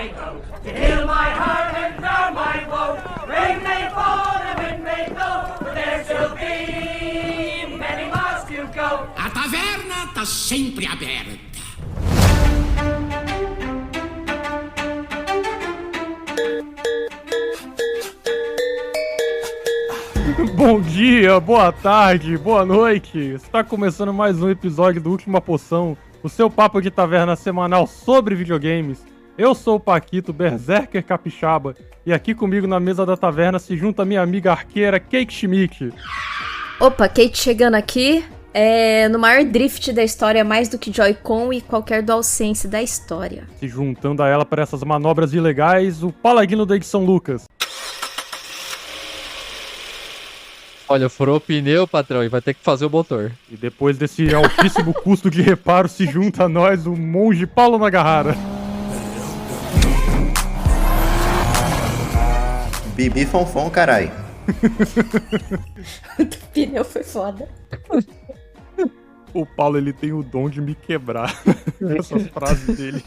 I go to heal my heart and drown my woe. Rain may fall and wind may blow, but there still be many miles to go. A taverna tá sempre aberta. Bom dia, boa tarde, boa noite. Está começando mais um episódio do Última Poção, o seu papo de taverna semanal sobre videogames. Eu sou o Paquito, Berserker Capixaba, e aqui comigo na mesa da taverna se junta minha amiga arqueira Kate Schmidt. Opa, Kate chegando aqui, no maior drift da história, mais do que Joy-Con e qualquer DualSense da história. Se juntando a ela para essas manobras ilegais, o paladino da edição Lucas. Olha, furou o pneu, patrão, e vai ter que fazer o motor. E depois desse altíssimo custo de reparo, se junta a nós o monge Paulo Nagahara. Bibi Fonfon, carai. O pneu foi foda. O Paulo, ele tem o dom de me quebrar. Essas frases dele.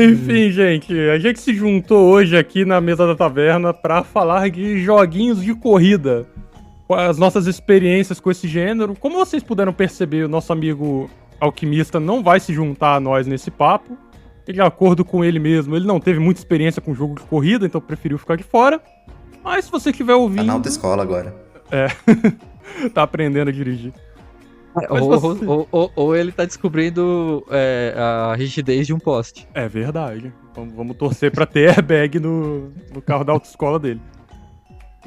Enfim, gente, a gente se juntou hoje aqui na mesa da taverna pra falar de joguinhos de corrida. As nossas experiências com esse gênero. Como vocês puderam perceber, o nosso amigo alquimista não vai se juntar a nós nesse papo. De acordo com ele mesmo, ele não teve muita experiência com jogo de corrida, então preferiu ficar de fora. Mas se você estiver ouvindo... Tá na autoescola agora. Tá aprendendo a dirigir. Ou ele tá descobrindo a rigidez de um poste. É verdade. Vamos torcer pra ter airbag no carro da autoescola dele.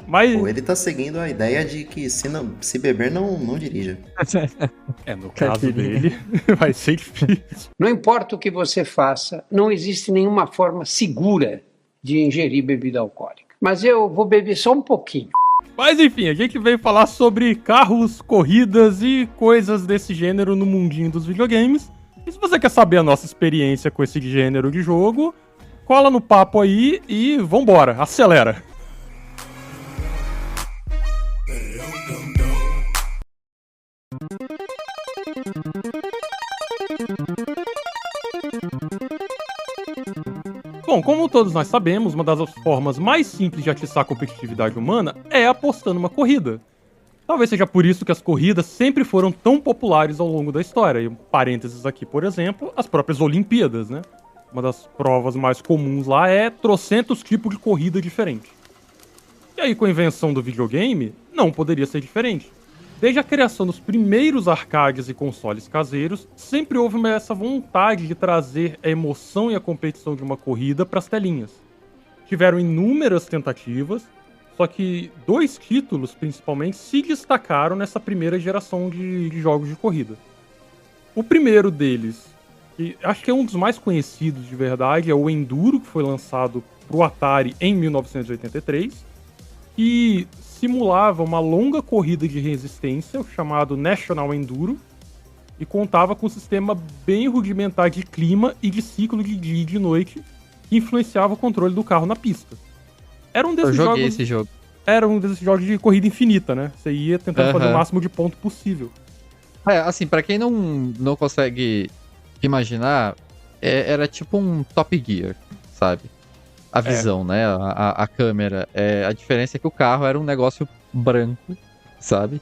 Mas... Ou ele tá seguindo a ideia de que se beber, não dirija. No caso dele, vai ser difícil. Não importa o que você faça, não existe nenhuma forma segura de ingerir bebida alcoólica. Mas eu vou beber só um pouquinho. Mas enfim, a gente veio falar sobre carros, corridas e coisas desse gênero no mundinho dos videogames. E se você quer saber a nossa experiência com esse gênero de jogo, cola no papo aí e vambora, acelera. Bom, como todos nós sabemos, uma das formas mais simples de atiçar a competitividade humana é apostando uma corrida. Talvez seja por isso que as corridas sempre foram tão populares ao longo da história. E um parênteses aqui, por exemplo, as próprias Olimpíadas, né? Uma das provas mais comuns lá é trocentos tipos de corrida diferente. E aí, com a invenção do videogame, não poderia ser diferente. Desde a criação dos primeiros arcades e consoles caseiros, sempre houve essa vontade de trazer a emoção e a competição de uma corrida para as telinhas. Tiveram inúmeras tentativas, só que 2 títulos, principalmente, se destacaram nessa primeira geração de jogos de corrida. O primeiro deles, que acho que é um dos mais conhecidos de verdade, é o Enduro, que foi lançado para o Atari em 1983, e simulava uma longa corrida de resistência, chamado National Enduro, e contava com um sistema bem rudimentar de clima e de ciclo de dia e de noite, que influenciava o controle do carro na pista. Era um desses joguei esse jogo. Era um desses jogos de corrida infinita, né? Você ia tentando fazer o máximo de ponto possível. Assim, pra quem não consegue imaginar, era tipo um Top Gear, sabe? A visão, né? A câmera. A diferença é que o carro era um negócio branco, sabe?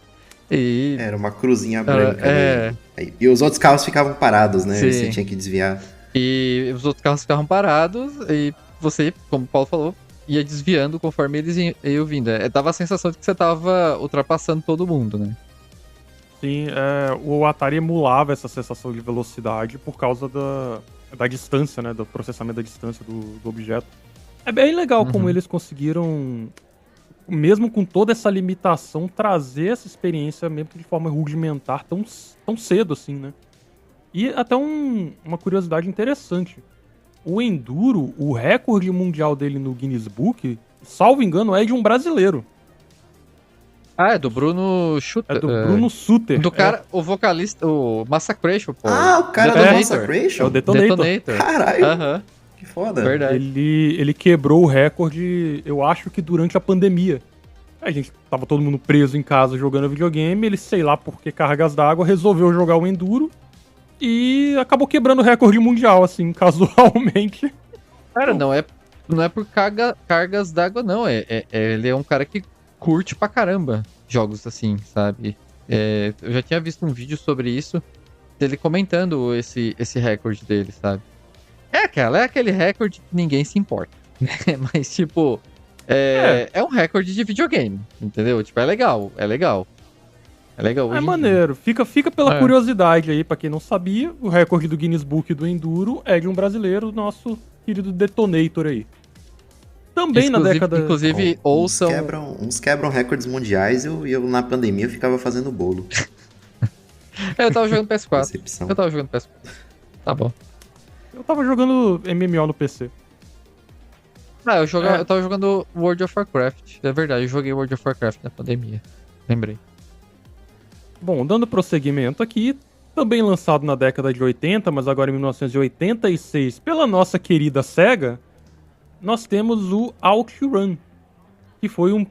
E... Era uma cruzinha branca. E os outros carros ficavam parados, né? Sim. Você tinha que desviar. E os outros carros ficavam parados e você, como o Paulo falou, ia desviando conforme eles iam vindo. Dava a sensação de que você tava ultrapassando todo mundo, né? Sim, o Atari emulava essa sensação de velocidade por causa da distância, né? Do processamento da distância do objeto. É bem legal como eles conseguiram, mesmo com toda essa limitação, trazer essa experiência mesmo que de forma rudimentar tão cedo assim, né? E até uma curiosidade interessante. O Enduro, o recorde mundial dele no Guinness Book, salvo engano, é de um brasileiro. É do Bruno Suter. É do Bruno Suter. Do cara, o vocalista, o Massacration, pô. Ah, o cara do Massacration? É o Detonator. Caralho. Que foda. Verdade. Ele quebrou o recorde, eu acho que durante a pandemia. A gente tava todo mundo preso em casa jogando videogame, ele, sei lá por que cargas d'água, resolveu jogar o Enduro e acabou quebrando o recorde mundial, assim, casualmente. Cara, não é por cargas d'água, não. Ele é um cara que curte pra caramba jogos assim, sabe? Eu já tinha visto um vídeo sobre isso, dele comentando esse recorde dele, sabe? É aquele recorde que ninguém se importa, né? Mas, tipo, é um recorde de videogame, entendeu? Tipo, é legal. É legal hoje em dia. maneiro. Fica pela curiosidade aí, pra quem não sabia, o recorde do Guinness Book do Enduro é de um brasileiro, nosso querido Detonator aí. Também na década... Inclusive, ouçam... Uns quebram recordes mundiais e eu na pandemia eu ficava fazendo bolo. Eu tava jogando PS4. Decepção. Tá bom. Eu tava jogando MMO no PC. Eu tava jogando World of Warcraft. É verdade, eu joguei World of Warcraft na pandemia. Lembrei. Bom, dando prosseguimento aqui, também lançado na década de 80, mas agora em 1986, pela nossa querida SEGA, nós temos o OutRun, que foi um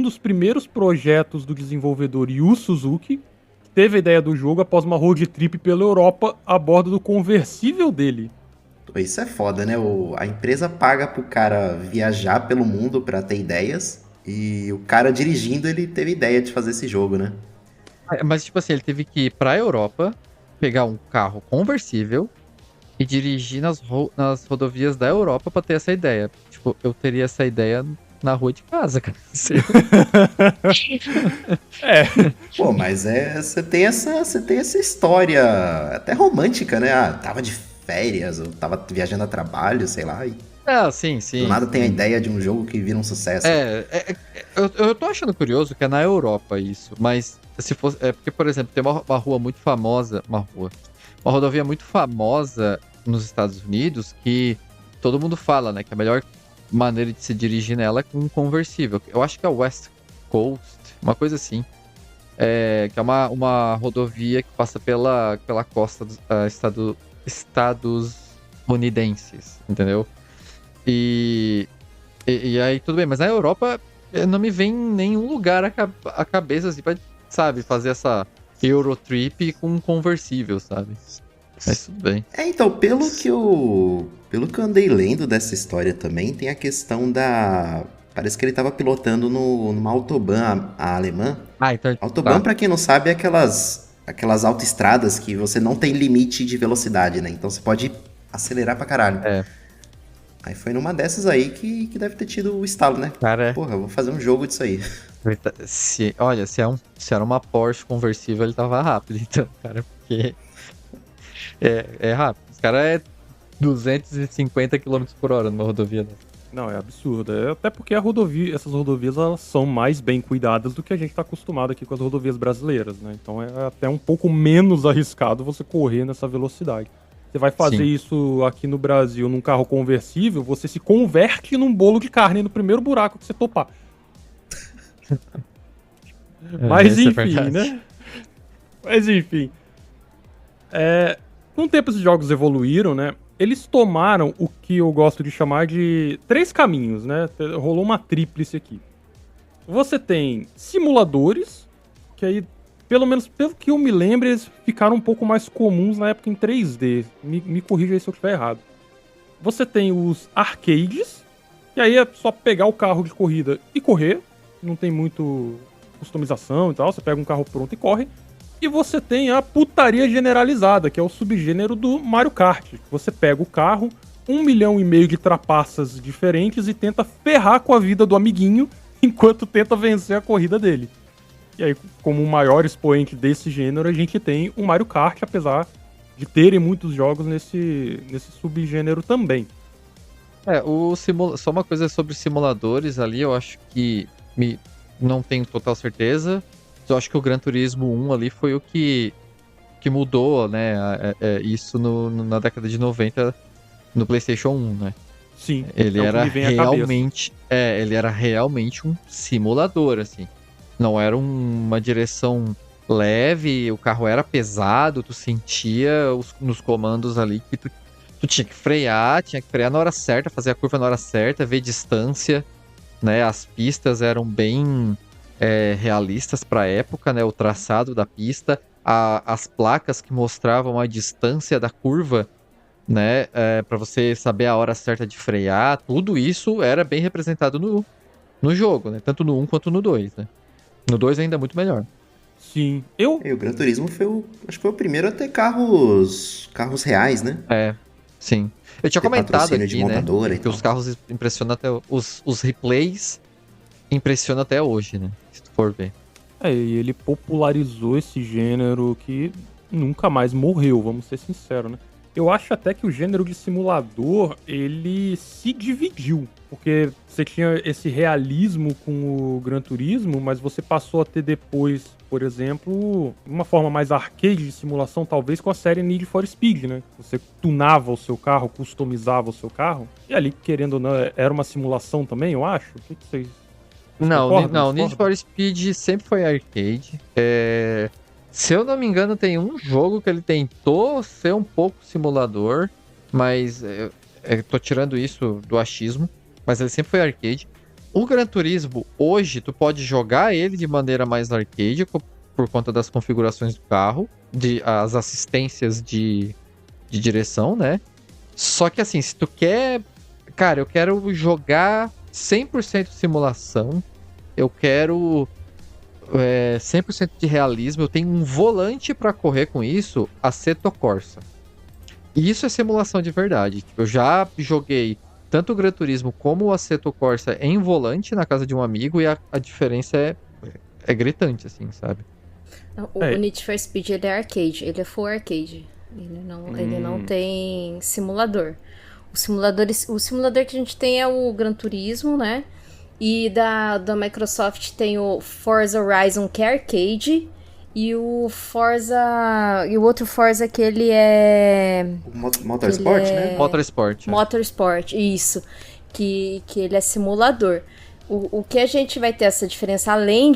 dos primeiros projetos do desenvolvedor Yu Suzuki, que teve a ideia do jogo após uma road trip pela Europa a bordo do conversível dele. Isso é foda, né? A empresa paga pro cara viajar pelo mundo pra ter ideias, e o cara dirigindo, ele teve ideia de fazer esse jogo, né? Mas, tipo assim, ele teve que ir pra Europa, pegar um carro conversível e dirigir nas rodovias da Europa pra ter essa ideia. Tipo, eu teria essa ideia na rua de casa, cara. Pô, mas você tem essa história até romântica, né? Tava de férias, eu tava viajando a trabalho, sei lá, e sim. do nada tem a ideia de um jogo que vira um sucesso. Eu tô achando curioso que é na Europa isso, mas se fosse... porque, por exemplo, tem uma rua muito famosa, uma rodovia muito famosa nos Estados Unidos que todo mundo fala, né, que a melhor maneira de se dirigir nela é com um conversível. Eu acho que é o West Coast, uma coisa assim. Que é uma rodovia que passa pela costa dos estadunidenses, entendeu? E aí tudo bem, mas na Europa não me vem nenhum lugar a cabeça assim pra, sabe, fazer essa Eurotrip com um conversível, sabe? Mas tudo bem. Então, pelo que eu andei lendo dessa história também, tem a questão parece que ele tava pilotando numa autobahn alemã. Então... Autobahn, pra quem não sabe, é aquelas autoestradas que você não tem limite de velocidade, né? Então você pode acelerar pra caralho. Aí foi numa dessas aí que deve ter tido o estalo, né? Cara, porra, eu vou fazer um jogo disso aí. Se era uma Porsche conversível, ele tava rápido, então, cara, porque... É rápido. Os caras é 250 km por hora numa rodovia dessa. Não, é absurdo. Até porque essas rodovias elas são mais bem cuidadas do que a gente está acostumado aqui com as rodovias brasileiras, né? Então é até um pouco menos arriscado você correr nessa velocidade. Você vai fazer isso aqui no Brasil num carro conversível, você se converte num bolo de carne no primeiro buraco que você topar. Mas enfim, né? Mas enfim. Com o tempo esses jogos evoluíram, né? Eles tomaram o que eu gosto de chamar de 3 caminhos, né? Rolou uma tríplice aqui. Você tem simuladores, que aí, pelo menos pelo que eu me lembro, eles ficaram um pouco mais comuns na época em 3D. Me corrija aí se eu estiver errado. Você tem os arcades, que aí é só pegar o carro de corrida e correr. Não tem muito customização e tal. Você pega um carro pronto e corre. E você tem a putaria generalizada, que é o subgênero do Mario Kart. Você pega o carro, 1,5 milhão de trapaças diferentes e tenta ferrar com a vida do amiguinho enquanto tenta vencer a corrida dele. E aí, como o maior expoente desse gênero, a gente tem o Mario Kart, apesar de terem muitos jogos nesse subgênero também. Só uma coisa sobre simuladores ali, eu acho que não tenho total certeza. Eu acho que o Gran Turismo 1 ali foi o que mudou, né? Isso na década de 90 no PlayStation 1, né? Sim. Ele era realmente um simulador, assim. Não era uma direção leve, o carro era pesado, tu sentia nos comandos ali que tu tinha que frear na hora certa, fazer a curva na hora certa, ver distância, né? As pistas eram bem... realistas para a época, né? O traçado da pista, as placas que mostravam a distância da curva né? Pra você saber a hora certa de frear, tudo isso era bem representado no jogo, né? Tanto no 1 quanto no 2, né? No 2 ainda é muito melhor. Sim. E o Gran Turismo acho que foi o primeiro a ter carros reais, né? Sim. Eu tinha Ter comentado patrocínio aqui, de montadora né? e Que tal. os carros impressionam até... Os replays impressionam até hoje, né? Se tu for ver. E ele popularizou esse gênero que nunca mais morreu, vamos ser sinceros, né? Eu acho até que o gênero de simulador, ele se dividiu. Porque você tinha esse realismo com o Gran Turismo, mas você passou a ter depois, por exemplo, uma forma mais arcade de simulação, talvez com a série Need for Speed, né? Você tunava o seu carro, customizava o seu carro. E ali, querendo ou não, era uma simulação também, eu acho. O que vocês... Não, Need for Speed sempre foi arcade. Se eu não me engano, tem um jogo que ele tentou ser um pouco simulador, mas eu tô tirando isso do achismo, mas ele sempre foi arcade. O Gran Turismo, hoje, tu pode jogar ele de maneira mais arcade, por conta das configurações do carro, as assistências de direção, né? Só que assim, se tu quer... Cara, eu quero jogar 100% simulação, eu quero 100% de realismo, eu tenho um volante pra correr com isso, Assetto Corsa. E isso é simulação de verdade. Tipo, eu já joguei tanto o Gran Turismo como o Assetto Corsa em volante na casa de um amigo e a diferença é gritante, assim, sabe? O Need for Speed, ele é arcade, ele é full arcade. Ele não tem simulador. O simulador que a gente tem é o Gran Turismo, né? E da Microsoft tem o Forza Horizon, que é arcade. E o Forza... E o outro Forza que ele é... Motorsport, né? Motorsport. Motorsport, isso. Que ele é simulador. O que a gente vai ter essa diferença, além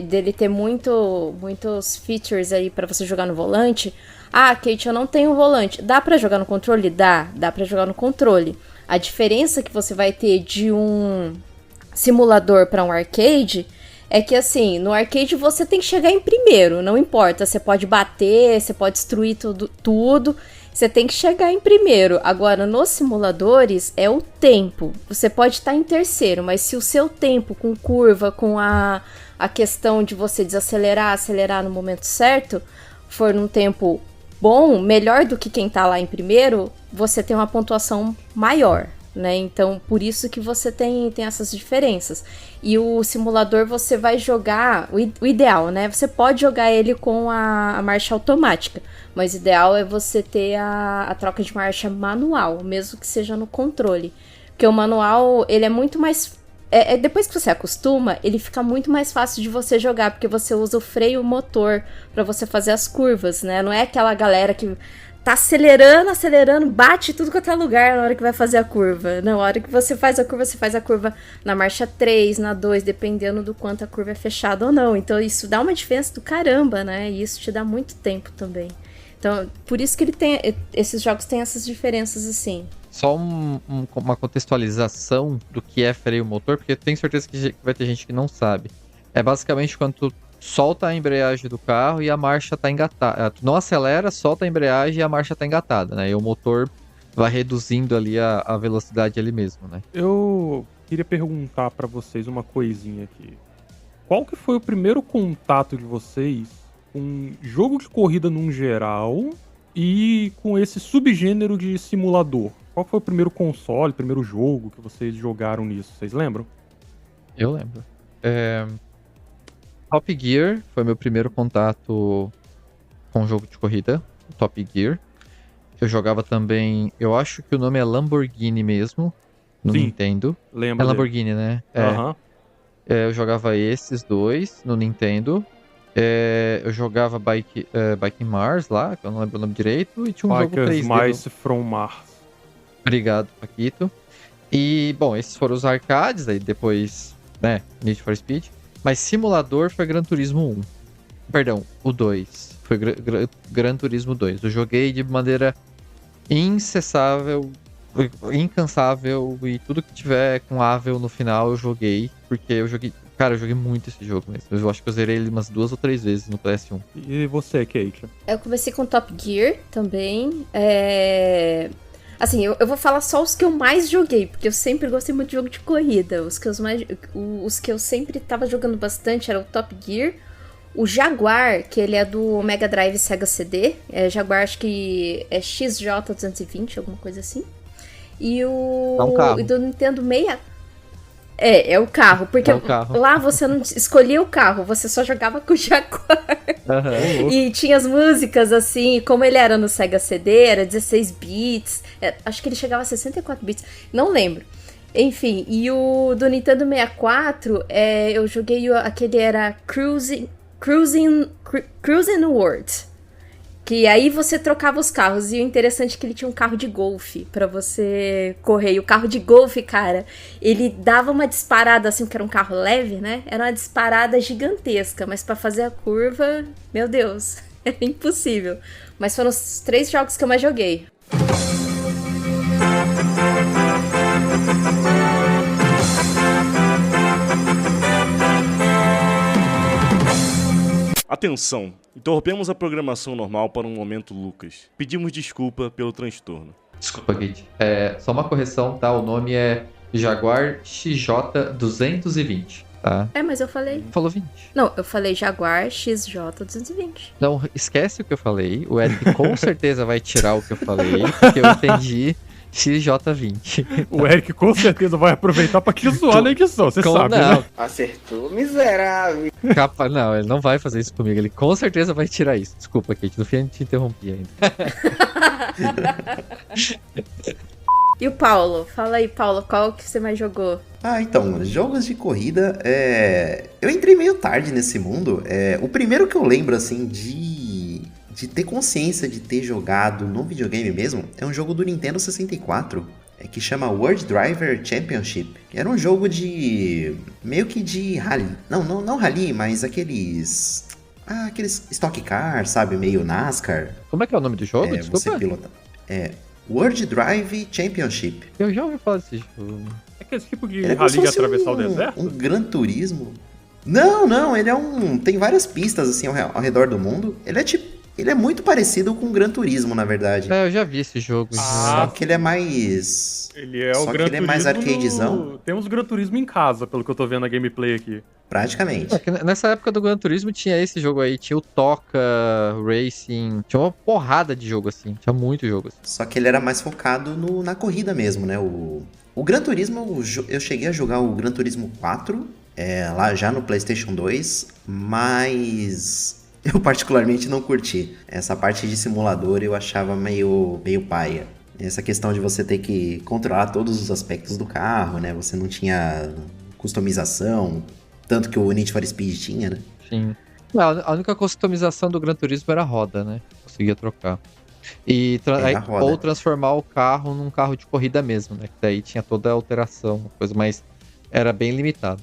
dele ter muitos features aí pra você jogar no volante. Ah, Kate, eu não tenho volante. Dá pra jogar no controle? Dá pra jogar no controle. A diferença que você vai ter de um simulador pra um arcade é que, assim, no arcade você tem que chegar em primeiro, não importa. Você pode bater, você pode destruir tudo. Você tem que chegar em primeiro. Agora, nos simuladores, é o tempo. Você pode estar em terceiro, mas se o seu tempo com curva, com a questão de você desacelerar, acelerar no momento certo, for num tempo bom, melhor do que quem tá lá em primeiro, você tem uma pontuação maior, né? Então, por isso que você tem essas diferenças. E o simulador você vai jogar, o ideal, né? Você pode jogar ele com a marcha automática, mas o ideal é você ter a troca de marcha manual, mesmo que seja no controle. Porque o manual, ele é muito mais... depois que você acostuma, ele fica muito mais fácil de você jogar, porque você usa o freio motor pra você fazer as curvas, né? Não é aquela galera que tá acelerando, bate tudo quanto é lugar na hora que vai fazer a curva. Não, na hora que você faz a curva na marcha 3, na 2, dependendo do quanto a curva é fechada ou não. Então isso dá uma diferença do caramba, né? E isso te dá muito tempo também. Então, por isso que esses jogos têm essas diferenças assim. Só uma contextualização do que é freio motor, porque eu tenho certeza que vai ter gente que não sabe. É basicamente quando tu solta a embreagem do carro e a marcha tá engatada. Tu não acelera, solta a embreagem e a marcha tá engatada, né? E o motor vai reduzindo ali a velocidade ali mesmo, né? Eu queria perguntar pra vocês uma coisinha aqui. Qual que foi o primeiro contato de vocês com jogo de corrida num geral e com esse subgênero de simulador? Qual foi o primeiro console, primeiro jogo que vocês jogaram nisso? Vocês lembram? Eu lembro. Top Gear foi meu primeiro contato com jogo de corrida. Top Gear. Eu jogava também... Eu acho que o nome é Lamborghini mesmo. No Sim, Nintendo. lembro É Lamborghini, né? Aham. Eu jogava esses dois no Nintendo. Eu jogava Bike in Mars lá, que eu não lembro o nome direito. E tinha um jogo 3D. Mice from Mars. Obrigado, Paquito. E, bom, esses foram os arcades, aí depois, né, Need for Speed. Mas simulador foi Gran Turismo 1. Perdão, o 2. Foi Gran Turismo 2. Eu joguei de maneira incessável, incansável, e tudo que tiver com Avel no final eu joguei. Porque eu joguei Cara, eu joguei muito esse jogo mesmo. Eu acho que eu zerei ele umas 2 ou 3 vezes no PS1. E você, Kate? Eu comecei com Top Gear também. Assim, eu vou falar só os que eu mais joguei, porque eu sempre gostei muito de jogo de corrida. Os que eu sempre tava jogando bastante era o Top Gear, o Jaguar, que ele é do Mega Drive Sega CD. Jaguar, acho que é XJ220, alguma coisa assim. E o É um carro. e do Nintendo 64. É o carro, porque É o carro. lá você não escolhia o carro, você só jogava com o Jaguar. Aham. E tinha as músicas assim, como ele era no Sega CD, era 16 bits, acho que ele chegava a 64 bits, não lembro. Enfim, e o do Nintendo 64, eu joguei aquele era Cruising World. Que aí você trocava os carros, e o interessante é que ele tinha um carro de golfe pra você correr. E o carro de golfe, cara, ele dava uma disparada assim, que era um carro leve, né? Era uma disparada gigantesca, mas pra fazer a curva, meu Deus, era impossível. Mas foram os 3 jogos que eu mais joguei. Atenção! Interrompemos a programação normal para um momento, Lucas. Pedimos desculpa pelo transtorno. Desculpa, Kate. Só uma correção, tá? O nome é Jaguar XJ220, tá? Mas eu falei... Falou 20. Não, eu falei Jaguar XJ220. Não, esquece o que eu falei. O Eric com certeza vai tirar o que eu falei, porque eu entendi XJ20. O Eric com certeza vai aproveitar pra te zoar na edição, você sabe, não. né? Acertou, miserável. Não, ele não vai fazer isso comigo. Ele com certeza vai tirar isso. Desculpa, Kate, no fim a gente te interrompi ainda. E o Paulo? Fala aí, Paulo, qual que você mais jogou? Então, jogos de corrida, eu entrei meio tarde nesse mundo. O primeiro que eu lembro, assim, de ter consciência de ter jogado no videogame mesmo, é um jogo do Nintendo 64, que chama World Driver Championship. Era um jogo meio que de rally. Não rally, mas aqueles Stock Car, sabe? Meio NASCAR. Como é que é o nome do jogo? Desculpa. Você pilota. World Drive Championship. Eu já ouvi falar desse jogo. É aquele tipo de Ele é como rally se de fosse atravessar o deserto? Um Gran Turismo. Não, ele tem várias pistas assim ao redor do mundo. Ele é muito parecido com o Gran Turismo, na verdade. Eu já vi esse jogo. Só que ele é mais... Ele é Só o que Gran ele é mais Turismo arcadezão. Temos Gran Turismo em casa, pelo que eu tô vendo na gameplay aqui. Praticamente. Nessa época do Gran Turismo tinha esse jogo aí, tinha o Toca Racing, tinha uma porrada de jogo assim, tinha muito jogo assim. Só que ele era mais focado na corrida mesmo, né? O Gran Turismo, eu cheguei a jogar o Gran Turismo 4, lá já no PlayStation 2, mas eu particularmente não curti. Essa parte de simulador eu achava meio paia. Essa questão de você ter que controlar todos os aspectos do carro, né? Você não tinha customização, tanto que o Need for Speed tinha, né? Sim. A única customização do Gran Turismo era a roda, né? Conseguia trocar. Ou transformar o carro num carro de corrida mesmo, né? Que daí tinha toda a alteração, coisa, mas era bem limitado.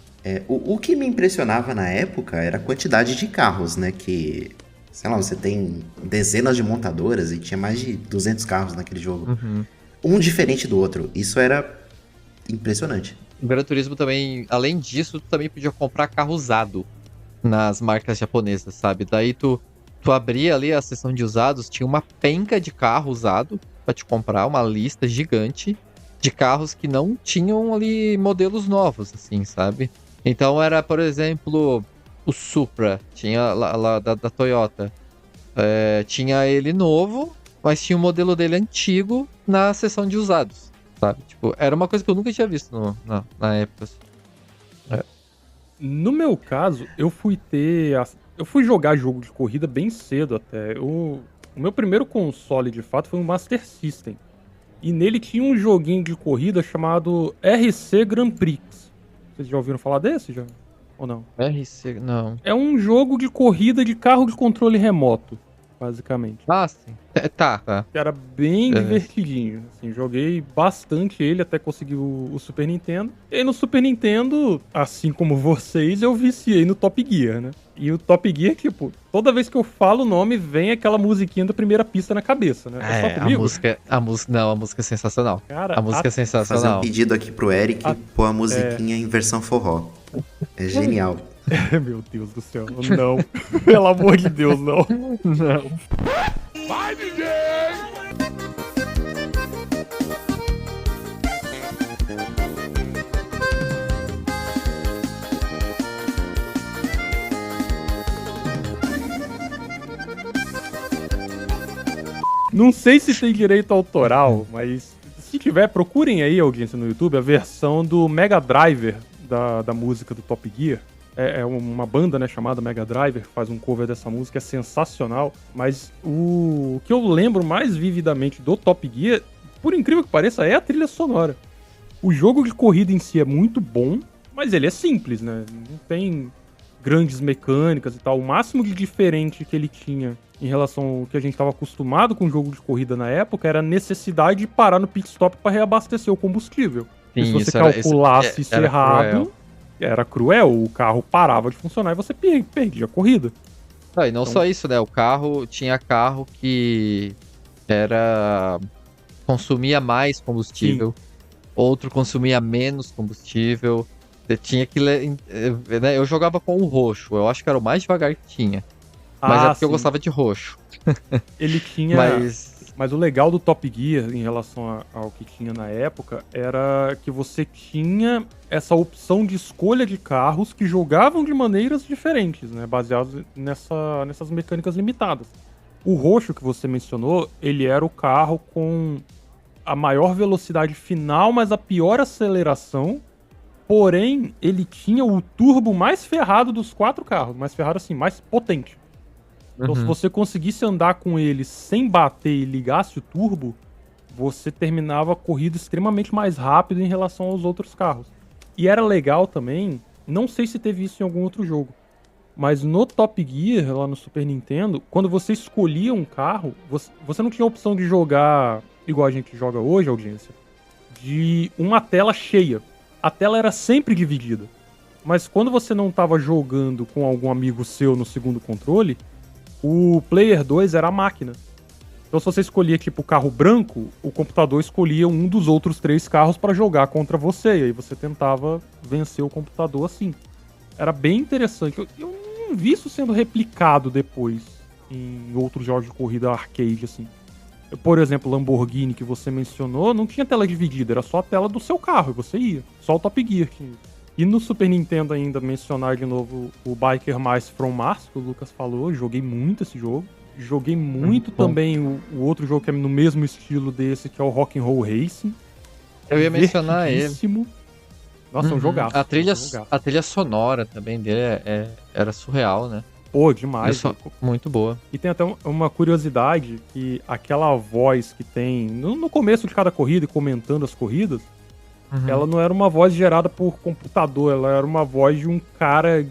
O que me impressionava na época era a quantidade de carros, né? Que, sei lá, você tem dezenas de montadoras e tinha mais de 200 carros naquele jogo. Uhum. Um diferente do outro. Isso era impressionante. O Gran Turismo também, além disso, tu também podia comprar carro usado nas marcas japonesas, sabe? Daí tu abria ali a seção de usados, tinha uma penca de carro usado pra te comprar, uma lista gigante de carros que não tinham ali modelos novos, assim, sabe? Então era, por exemplo, o Supra, tinha lá da Toyota. Tinha ele novo, mas tinha o modelo dele antigo na seção de usados, sabe? Tipo, era uma coisa que eu nunca tinha visto na época. Assim. No meu caso, eu fui jogar jogo de corrida bem cedo até. O meu primeiro console, de fato, foi um Master System. E nele tinha um joguinho de corrida chamado RC Grand Prix. Vocês já ouviram falar desse, já? Ou não? RC, não. É um jogo de corrida de carro de controle remoto, basicamente. Ah, sim. Tá. Era bem divertidinho. Assim, joguei bastante ele até conseguir o Super Nintendo. E aí no Super Nintendo, assim como vocês, eu viciei no Top Gear, né? E o Top Gear, tipo, toda vez que eu falo o nome, vem aquela musiquinha da primeira pista na cabeça, né? É só comigo? A música é sensacional. Cara, a música é sensacional. Vou fazer um pedido aqui pro Eric pôr a musiquinha em versão forró. É genial. Meu Deus do céu, não. Pelo amor de Deus, não. Não. Vai, DJ! Não sei se tem direito autoral, mas se tiver, procurem aí, audiência no YouTube, a versão do Mega Driver da música do Top Gear. É uma banda, né, chamada Mega Driver, que faz um cover dessa música, é sensacional. Mas o que eu lembro mais vividamente do Top Gear, por incrível que pareça, é a trilha sonora. O jogo de corrida em si é muito bom, mas ele é simples, né? Não tem grandes mecânicas e tal. O máximo de diferente que ele tinha em relação ao que a gente estava acostumado com o jogo de corrida na época era a necessidade de parar no pit stop para reabastecer o combustível. Sim, e se você calculasse isso errado, cruel. Era cruel. O carro parava de funcionar e você perdia a corrida. E não só isso, né? Tinha carro que consumia mais combustível, outro consumia menos combustível. Você tinha que... né? Eu jogava com o roxo, eu acho que era o mais devagar que tinha. Mas é porque eu gostava de roxo. Ele tinha... Mas o legal do Top Gear, em relação ao que tinha na época, era que você tinha essa opção de escolha de carros que jogavam de maneiras diferentes, né? Baseados nessas mecânicas limitadas. O roxo que você mencionou, ele era o carro com a maior velocidade final, mas a pior aceleração. Porém, ele tinha o turbo mais ferrado dos 4 carros. Mais ferrado assim, mais potente. Então, se você conseguisse andar com ele sem bater e ligasse o turbo, você terminava a corrida extremamente mais rápido em relação aos outros carros. E era legal também, não sei se teve isso em algum outro jogo, mas no Top Gear, lá no Super Nintendo, quando você escolhia um carro, você não tinha a opção de jogar, igual a gente joga hoje, audiência, de uma tela cheia. A tela era sempre dividida. Mas quando você não estava jogando com algum amigo seu no segundo controle, o Player 2 era a máquina. Então se você escolhia tipo o carro branco, o computador escolhia um dos outros 3 carros para jogar contra você. E aí você tentava vencer o computador assim. Era bem interessante. Eu não vi isso sendo replicado depois em outros jogos de corrida arcade, assim. Por exemplo, Lamborghini, que você mencionou, não tinha tela dividida, era só a tela do seu carro, e você ia. Só o Top Gear tinha isso. E no Super Nintendo ainda, mencionar de novo o Biker Mice from Mars, que o Lucas falou, joguei muito esse jogo. Joguei muito também o outro jogo que é no mesmo estilo desse, que é o Rock'n'Roll Racing. Eu ia mencionar ele. Nossa, é um jogaço. A trilha sonora também dele era surreal, né? Pô, demais. Muito boa. E tem até uma curiosidade, que aquela voz que tem no começo de cada corrida e comentando as corridas, ela não era uma voz gerada por computador, ela era uma voz de um cara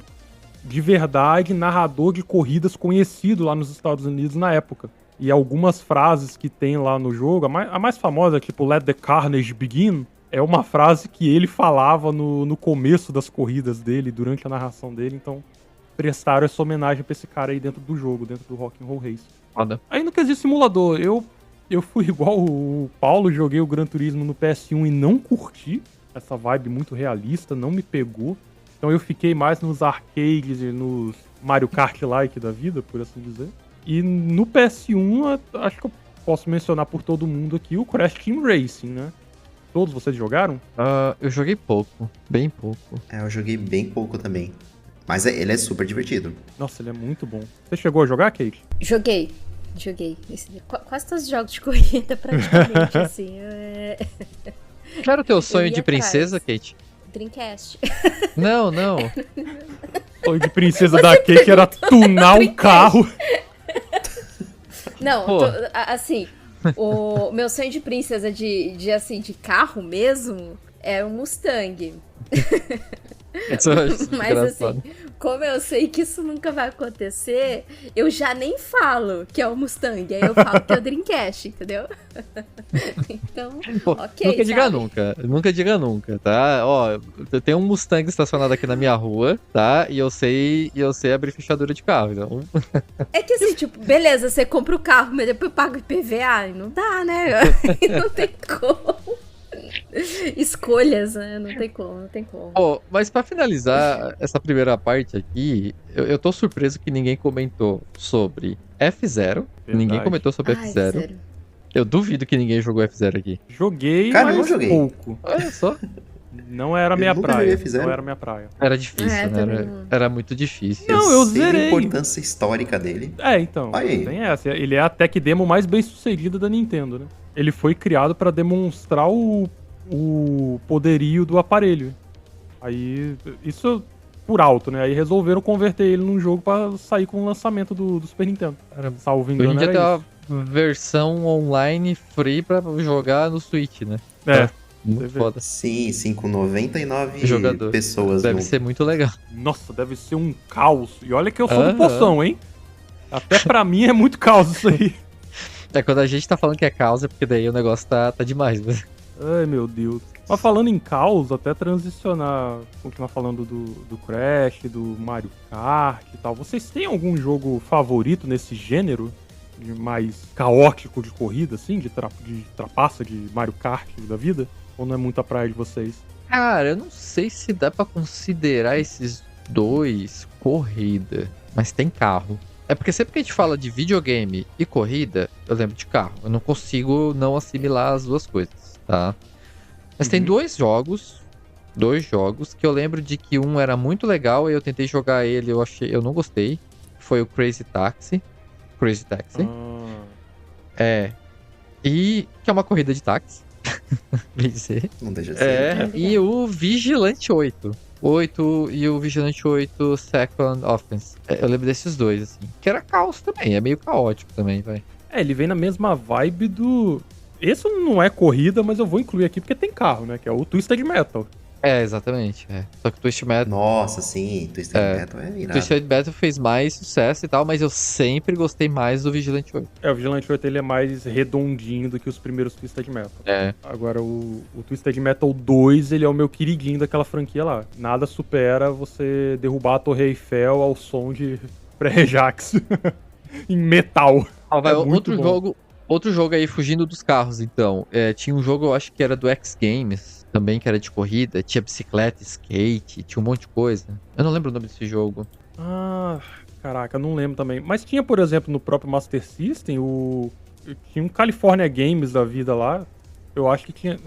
de verdade, narrador de corridas conhecido lá nos Estados Unidos na época. E algumas frases que tem lá no jogo, a mais famosa, tipo Let the Carnage Begin, é uma frase que ele falava no começo das corridas dele, durante a narração dele, então prestaram essa homenagem pra esse cara aí dentro do jogo, dentro do Rock'n'Roll Racing. Foda. Aí no quesito simulador, eu fui igual o Paulo, joguei o Gran Turismo no PS1 e não curti. Essa vibe muito realista, não me pegou. Então eu fiquei mais nos arcades e nos Mario Kart-like da vida, por assim dizer. E no PS1, acho que eu posso mencionar por todo mundo aqui o Crash Team Racing, né? Todos vocês jogaram? Eu joguei pouco, bem pouco. Eu joguei bem pouco também. Mas ele é super divertido. Nossa, ele é muito bom. Você chegou a jogar, Kate? Joguei. Quase todos os jogos de corrida, praticamente, assim. Qual era o teu sonho de princesa, Kate? Dreamcast. Não. O sonho de princesa da Kate era tunar um carro. Não, assim, o meu sonho de princesa de carro mesmo é um Mustang. Mas assim, como eu sei que isso nunca vai acontecer, eu já nem falo que é o Mustang, aí eu falo que é o Dreamcast, entendeu? Então, ok. Nunca diga nunca, tá? Ó, eu tenho um Mustang estacionado aqui na minha rua, tá? E eu sei abrir fechadura de carro, então... É que assim, tipo, beleza, você compra o carro, mas depois paga o IPVA, não dá, né? Não tem como. Escolhas, né? Não tem como, não tem como. Pô, mas pra finalizar essa primeira parte aqui, eu tô surpreso que ninguém comentou sobre F0. Ninguém comentou sobre Ai, F0. sério. Eu duvido que ninguém jogou F0 aqui. Joguei, Cara, eu mas joguei. pouco. Olha só. Não era Eu minha nunca praia. joguei F0. Não era minha praia. Era difícil, É, né? também Era, não. era muito difícil. Não, eu sei zerei. a importância histórica dele. É, então. Olha aí. Tem essa. Ele é a tech demo mais bem sucedida da Nintendo, né? Ele foi criado pra demonstrar o poderio do aparelho. Aí, isso por alto, né? Aí resolveram converter ele num jogo pra sair com o lançamento do Super Nintendo. Salvo Hoje em engano, dia tem era uma isso. versão online free pra jogar no Switch, né? É, Muito Você vê. foda. Sim, com 99 Jogador. pessoas. Deve no- ser muito legal. nossa, deve ser um caos. E olha que eu sou do Aham. poção, hein? Até pra mim é muito caos isso aí. É quando a gente tá falando que é causa, porque daí o negócio tá demais. Mas... Ai, meu Deus. Mas falando em caos, até transicionar, continuar falando do Crash, do Mario Kart e tal. Vocês têm algum jogo favorito nesse gênero? De mais caótico de corrida, assim? De trapaça, de Mario Kart da vida? Ou não é muito a praia de vocês? Cara, eu não sei se dá pra considerar esses dois corrida, mas tem carro. É porque sempre que a gente fala de videogame e corrida, eu lembro de carro. Eu não consigo não assimilar as duas coisas, tá? Mas tem dois jogos que eu lembro de que um era muito legal e eu tentei jogar ele, eu não gostei. Foi o Crazy Taxi. É. E que é uma corrida de táxi. Bem dizer. Não deixa de ser. É, e o Vigilante 8. 8 e o Vigilante 8 Second Offense. Eu lembro desses dois, assim. Que era caos também, é meio caótico também, vai. É, ele vem na mesma vibe do... Esse não é corrida, mas eu vou incluir aqui porque tem carro, né? Que é o Twisted Metal. É, exatamente. É. Só que o Twisted Metal. Nossa, sim, Twisted Metal é O irado. Twisted Metal fez mais sucesso e tal, mas eu sempre gostei mais do Vigilante 8. É, o Vigilante 8 ele é mais redondinho do que os primeiros Twisted Metal. É. Agora, o Twisted Metal 2, ele é o meu queridinho daquela franquia lá. Nada supera você derrubar a Torre Eiffel ao som de pré-Jax em metal. Vai, É muito bom. Outro jogo aí, fugindo dos carros, então. Tinha um jogo, eu acho que era do X Games, também, que era de corrida. Tinha bicicleta, skate, tinha um monte de coisa. Eu não lembro o nome desse jogo. Ah, caraca, não lembro também. Mas tinha, por exemplo, no próprio Master System, tinha um California Games da vida lá. Eu acho que tinha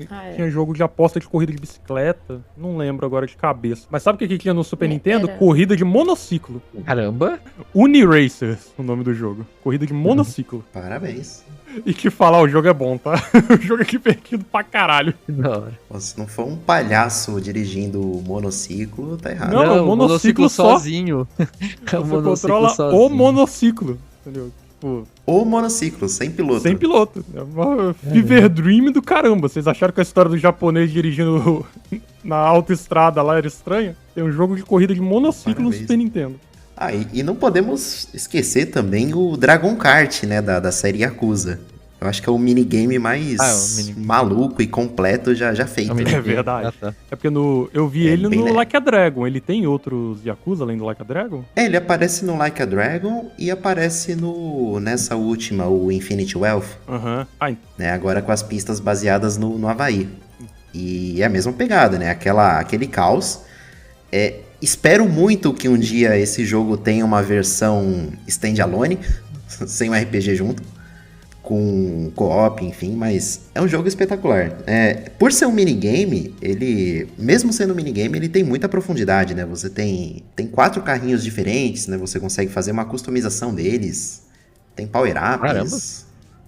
jogo de aposta de corrida de bicicleta. Não lembro agora de cabeça. Mas sabe o que tinha no Super Nintendo? Corrida de monociclo. Caramba! Uniracers, o nome do jogo. Corrida de monociclo. Parabéns. E que falar, o jogo é bom, tá? O jogo é divertido pra caralho. Não. Se não for um palhaço dirigindo monociclo, tá errado. Não, é um monociclo só. sozinho. Você controla o monociclo, entendeu? Tipo, O monociclo, sem piloto. sem piloto. É uma fever dream do caramba. Vocês acharam que a história do japonês dirigindo na autoestrada lá era estranha? Tem um jogo de corrida de monociclo no Parabéns. Super Nintendo. Ah, e não podemos esquecer também o Dragon Kart, né, da série Yakuza. Eu acho que é o minigame mais maluco e completo já feito. É verdade. Ah, tá. É porque eu vi ele bem no leve. Like a Dragon. Ele tem outros Yakuza além do Like a Dragon? Ele aparece no Like a Dragon e aparece nessa última, o Infinity Wealth, Aham. né, agora com as pistas baseadas no Havaí. E é a mesma pegada, né, aquele caos. Espero muito que um dia esse jogo tenha uma versão standalone, sem um RPG junto, com co-op, enfim, mas é um jogo espetacular. Por ser um minigame, mesmo sendo um minigame, ele tem muita profundidade, né? Você tem 4 carrinhos diferentes, né? Você consegue fazer uma customização deles, tem power-ups. Caramba.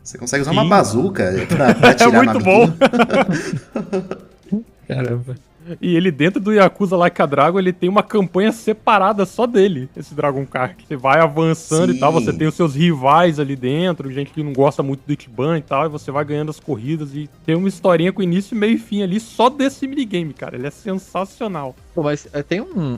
Você consegue usar uma bazuca pra atirar É muito no bom. amiguinho. Caramba. E ele dentro do Yakuza Like a Dragon, ele tem uma campanha separada só dele, esse Dragon Kart. Você vai avançando Sim. e tal, você tem os seus rivais ali dentro, gente que não gosta muito do Ichiban e tal, e você vai ganhando as corridas e tem uma historinha com início, meio e fim ali só desse minigame, cara. Ele é sensacional. Pô, mas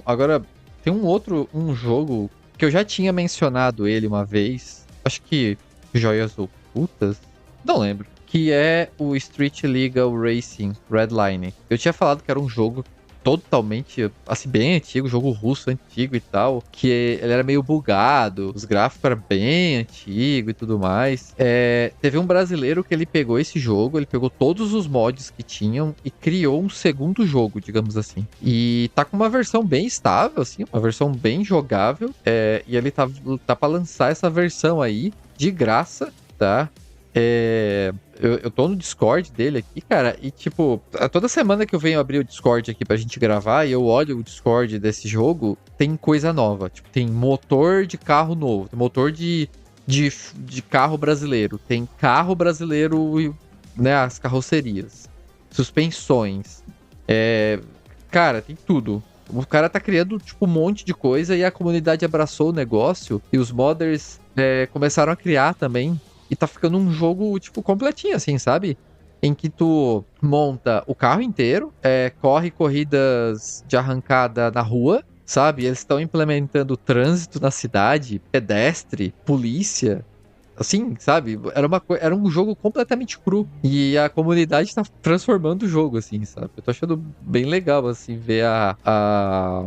agora, tem um jogo que eu já tinha mencionado ele uma vez. Acho que Joias Ocultas? Não lembro. Que é o Street Legal Racing Redline. Eu tinha falado que era um jogo totalmente, assim, bem antigo, jogo russo antigo e tal, que ele era meio bugado, os gráficos eram bem antigos e tudo mais. Teve um brasileiro que ele pegou esse jogo, ele pegou todos os mods que tinham e criou um segundo jogo, digamos assim. E tá com uma versão bem estável, assim, uma versão bem jogável, e ele tá pra lançar essa versão aí, de graça, tá? Eu tô no Discord dele aqui, cara, e tipo, toda semana que eu venho abrir o Discord aqui pra gente gravar e eu olho o Discord desse jogo, tem coisa nova. Tipo, tem motor de carro novo, tem motor de carro brasileiro, tem carro brasileiro, né, as carrocerias, suspensões, cara, tem tudo. O cara tá criando, tipo, um monte de coisa e a comunidade abraçou o negócio e os modders começaram a criar também. E tá ficando um jogo, tipo, completinho, assim, sabe? Em que tu monta o carro inteiro, corre corridas de arrancada na rua, sabe? Eles estão implementando trânsito na cidade, pedestre, polícia, assim, sabe? Era um jogo completamente cru. E a comunidade tá transformando o jogo, assim, sabe? Eu tô achando bem legal, assim, ver a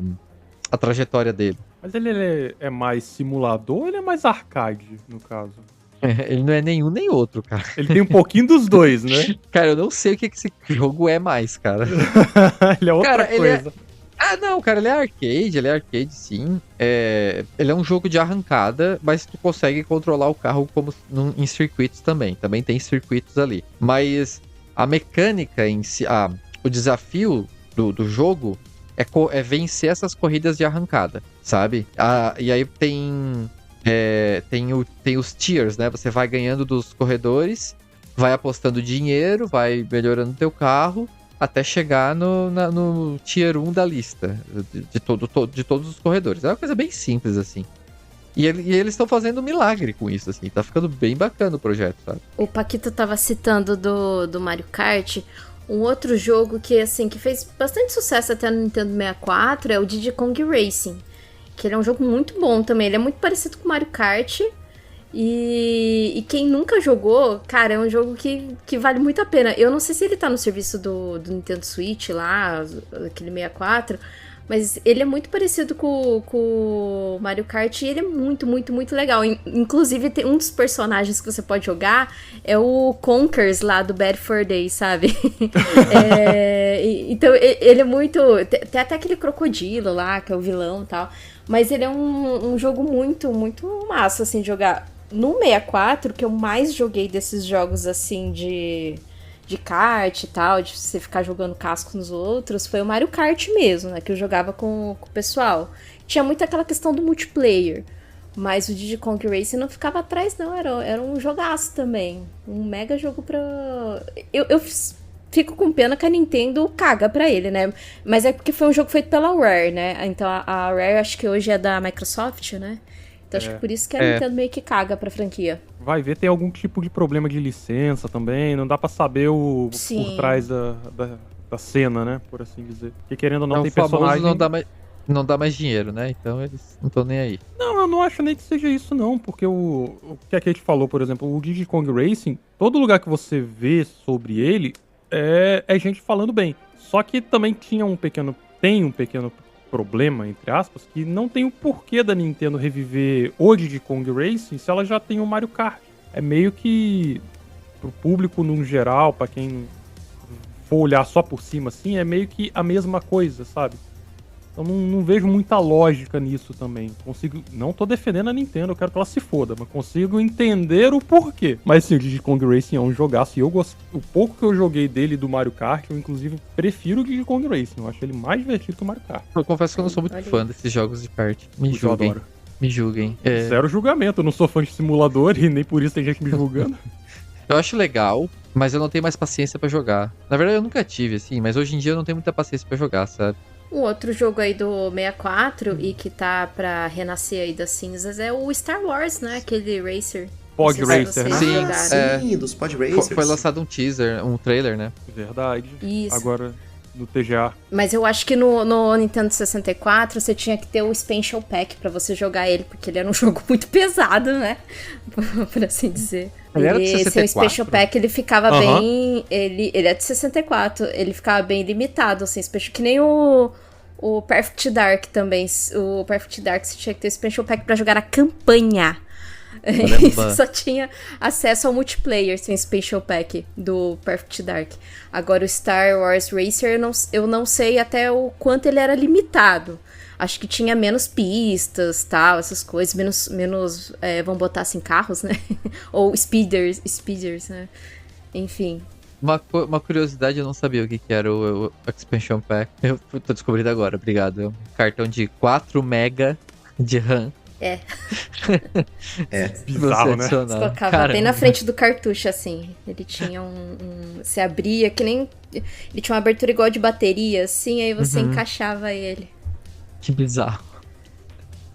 trajetória dele. Mas ele é mais simulador ou ele é mais arcade, no caso? Ele não é nenhum nem outro, cara. Ele tem um pouquinho dos dois, né? Cara, eu não sei o que esse jogo é mais, cara. Ele é outra coisa. Não, cara, ele é arcade sim. Ele é um jogo de arrancada, mas tu consegue controlar o carro como em circuitos também. Também tem circuitos ali. Mas a mecânica em si, o desafio do jogo é vencer essas corridas de arrancada, sabe? E aí tem os tiers, né? Você vai ganhando dos corredores, vai apostando dinheiro, vai melhorando teu carro, até chegar no tier 1 da lista de todos os corredores. É uma coisa bem simples, assim. E eles estão fazendo um milagre com isso, assim. Tá ficando bem bacana o projeto, sabe? O Paquito tava citando do Mario Kart. Um outro jogo que, assim, que fez bastante sucesso até no Nintendo 64 é o Diddy Kong Racing. Que ele é um jogo muito bom também. Ele é muito parecido com Mario Kart. E quem nunca jogou, cara, é um jogo que vale muito a pena. Eu não sei se ele tá no serviço do Nintendo Switch lá, aquele 64. Mas ele é muito parecido com o Mario Kart e ele é muito, muito, muito legal. Inclusive, tem um dos personagens que você pode jogar é o Conkers lá do Bad Fur Day, sabe? Então, ele é muito... Tem até aquele crocodilo lá, que é o vilão e tal. Mas ele é um jogo muito, muito massa, assim, de jogar. No 64, que eu mais joguei desses jogos, assim, de kart e tal, de você ficar jogando casco nos outros, foi o Mario Kart mesmo, né, que eu jogava com o pessoal. Tinha muito aquela questão do multiplayer, mas o Diddy Kong Racing não ficava atrás, não, era um jogaço também, um mega jogo pra... Eu fico com pena que a Nintendo caga pra ele, né, mas é porque foi um jogo feito pela Rare, né, então a Rare acho que hoje é da Microsoft, né, então acho que por isso que a Nintendo meio que caga pra franquia. Vai ver, tem algum tipo de problema de licença também, não dá pra saber por trás da cena, né, por assim dizer. Porque querendo ou não, tem personagem... Não dá mais dinheiro, né, então eles não estão nem aí. Não, eu não acho nem que seja isso não, porque o que a Kate falou, por exemplo, o Diddy Kong Racing, todo lugar que você vê sobre ele é gente falando bem. Só que também tem um pequeno problema, entre aspas, que não tem o porquê da Nintendo reviver o Diddy Kong Racing se ela já tem o Mario Kart. É meio que, pro público no geral, pra quem for olhar só por cima, assim, é meio que a mesma coisa, sabe? Então não vejo muita lógica nisso também. Não tô defendendo a Nintendo, eu quero que ela se foda, mas consigo entender o porquê. Mas sim, o Diddy Kong Racing é um jogaço e o pouco que eu joguei dele do Mario Kart, eu inclusive prefiro o Diddy Kong Racing. Eu acho ele mais divertido que o Mario Kart. Eu confesso que eu não sou muito fã desses jogos de kart. Me julguem. Zero julgamento, eu não sou fã de simulador e nem por isso tem gente me julgando. Eu acho legal, mas eu não tenho mais paciência pra jogar. Na verdade eu nunca tive, assim, mas hoje em dia eu não tenho muita paciência pra jogar, sabe? Um outro jogo aí do 64 e que tá pra renascer aí das cinzas é o Star Wars, né? Aquele Racer. Pod Racer, né? Sim, dos Pod Racers. Foi lançado um teaser, um trailer, né? Verdade. Isso. Agora no TGA. Mas eu acho que no Nintendo 64 você tinha que ter o Special Pack pra você jogar ele, porque ele era um jogo muito pesado, né? Por assim dizer. Ele era de Esse 64? Special Pack, ele ficava Aham. bem... Ele é de 64, ele ficava bem limitado, assim, que nem o Perfect Dark também. O Perfect Dark você tinha que ter Special Pack pra jogar a campanha. E você só tinha acesso ao multiplayer sem Special Pack do Perfect Dark. Agora o Star Wars Racer, eu não sei até o quanto ele era limitado. Acho que tinha menos pistas, tal, essas coisas, menos vamos botar assim, carros, né? Ou speeders, né? Enfim. Uma curiosidade, eu não sabia o que era o Expansion Pack. Eu tô descobrindo agora, obrigado. É um cartão de 4 MB de RAM. É. Bizarro, né? Você colocava bem na frente do cartucho, assim. Ele tinha você abria, que nem... Ele tinha uma abertura igual de bateria, assim, aí você encaixava ele. Que bizarro.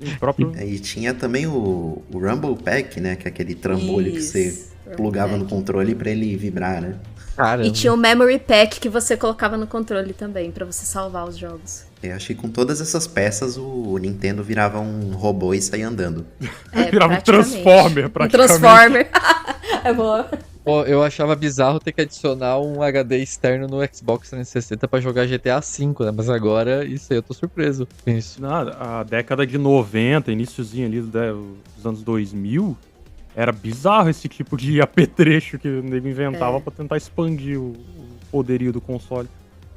O próprio... E tinha também o Rumble Pack, né? Que é aquele trambolho que você plugava no controle pra ele vibrar, né? Caramba. E tinha o Memory Pack que você colocava no controle também, pra você salvar os jogos. Eu acho que com todas essas peças o Nintendo virava um robô e saía andando. Virava um praticamente. Transformer, Um praticamente. Transformer. É boa. Pô, eu achava bizarro ter que adicionar um HD externo no Xbox 360 pra jogar GTA V, né? Mas agora, isso aí, eu tô surpreso com isso. A década de 90, iniciozinho ali dos anos 2000, era bizarro esse tipo de apetrecho que o nego inventava pra tentar expandir o poderio do console.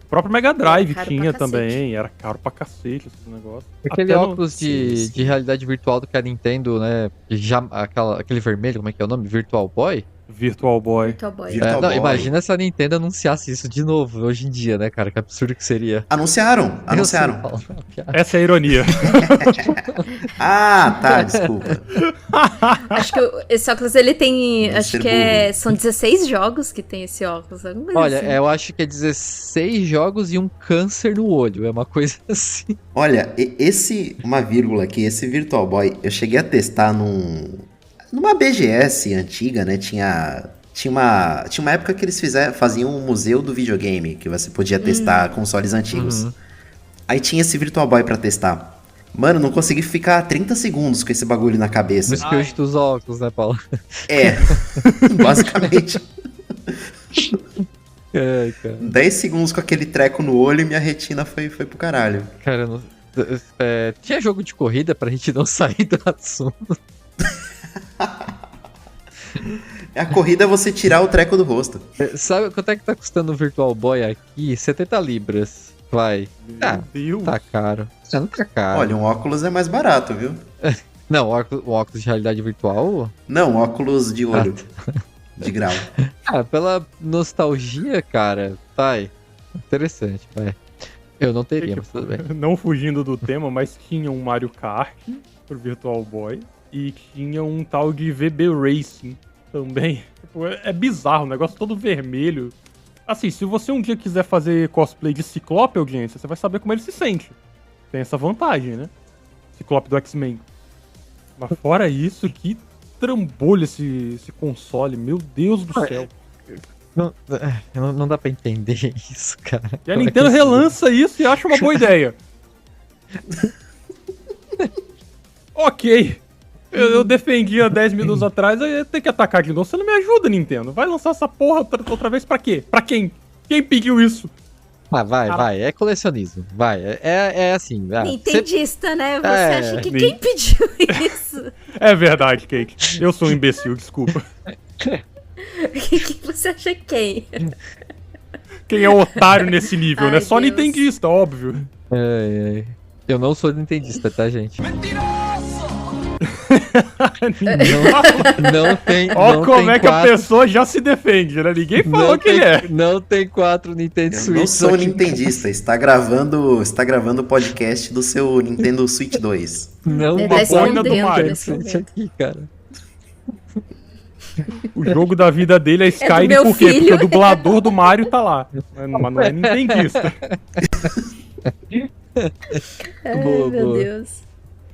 O próprio Mega Drive tinha também, era caro pra cacete esses negócios. Aquele óculos de realidade virtual do que a Nintendo, né? Aquele vermelho, como é que é o nome? Virtual Boy? Virtual Boy. Virtual Boy. Imagina se a Nintendo anunciasse isso de novo hoje em dia, né, cara? Que absurdo que seria. Anunciaram. Essa é a ironia. Ah, tá, desculpa. Acho que esse óculos, ele tem... Acho que são 16 jogos que tem esse óculos. Olha, assim. eu acho que é 16 jogos e um câncer no olho. É uma coisa assim. Olha, uma vírgula aqui, esse Virtual Boy, eu cheguei a testar numa BGS antiga, né? Tinha uma época que eles faziam um museu do videogame, que você podia testar consoles antigos. Aí tinha esse Virtual Boy pra testar. Mano, não consegui ficar 30 segundos com esse bagulho na cabeça. Por isso que eu uso os óculos, né, Paulo? É, basicamente. É, cara. 10 segundos com aquele treco no olho e minha retina foi pro caralho. Cara, tinha jogo de corrida pra gente não sair do assunto. A corrida é você tirar o treco do rosto. Sabe quanto é que tá custando o Virtual Boy aqui? 70 libras. Vai. Deus. Tá caro. Não tá caro. Olha, um óculos é mais barato, viu? Não, o óculos de realidade virtual? Não, óculos de olho. De grau. Pela nostalgia, cara, vai. Interessante, vai. Eu não teria, mas tudo bem. Não fugindo do tema, mas tinha um Mario Kart pro Virtual Boy e tinha um tal de VB Racing também. Tipo, é bizarro, o negócio todo vermelho. Assim, se você um dia quiser fazer cosplay de Ciclope, audiência, você vai saber como ele se sente. Tem essa vantagem, né? Ciclope do X-Men. Mas fora isso, que trambolho esse console, meu Deus do céu. Não dá pra entender isso, cara. E a Nintendo relança isso e acha uma boa ideia. Ok. Eu defendi há 10 minutos atrás, aí ia ter que atacar de novo. Você não me ajuda, Nintendo. Vai lançar essa porra outra vez pra quê? Pra quem? Quem pediu isso? Vai. É colecionismo. Vai. É assim. Nintendista, né? Você acha que quem pediu isso? É verdade, Kate. Eu sou um imbecil, desculpa. Você acha quem? Quem é otário nesse nível, né? Só Deus. nintendista, óbvio. Eu não sou nintendista, tá, gente? Não tem. Ó, como é que a pessoa já se defende, né? Ninguém falou que ele é. Não tem 4 Nintendo Eu Switch. não sou aqui. nintendista, está gravando o podcast do seu Nintendo Switch 2. Não Ele tem tá 4 escondendo, Nintendo tá Switch escondendo. aqui, cara. O jogo da vida dele é Skyrim, meu por quê? filho. Porque o dublador do Mario tá lá. Mas não é nintendista. Ai, Boa, meu boa. Deus.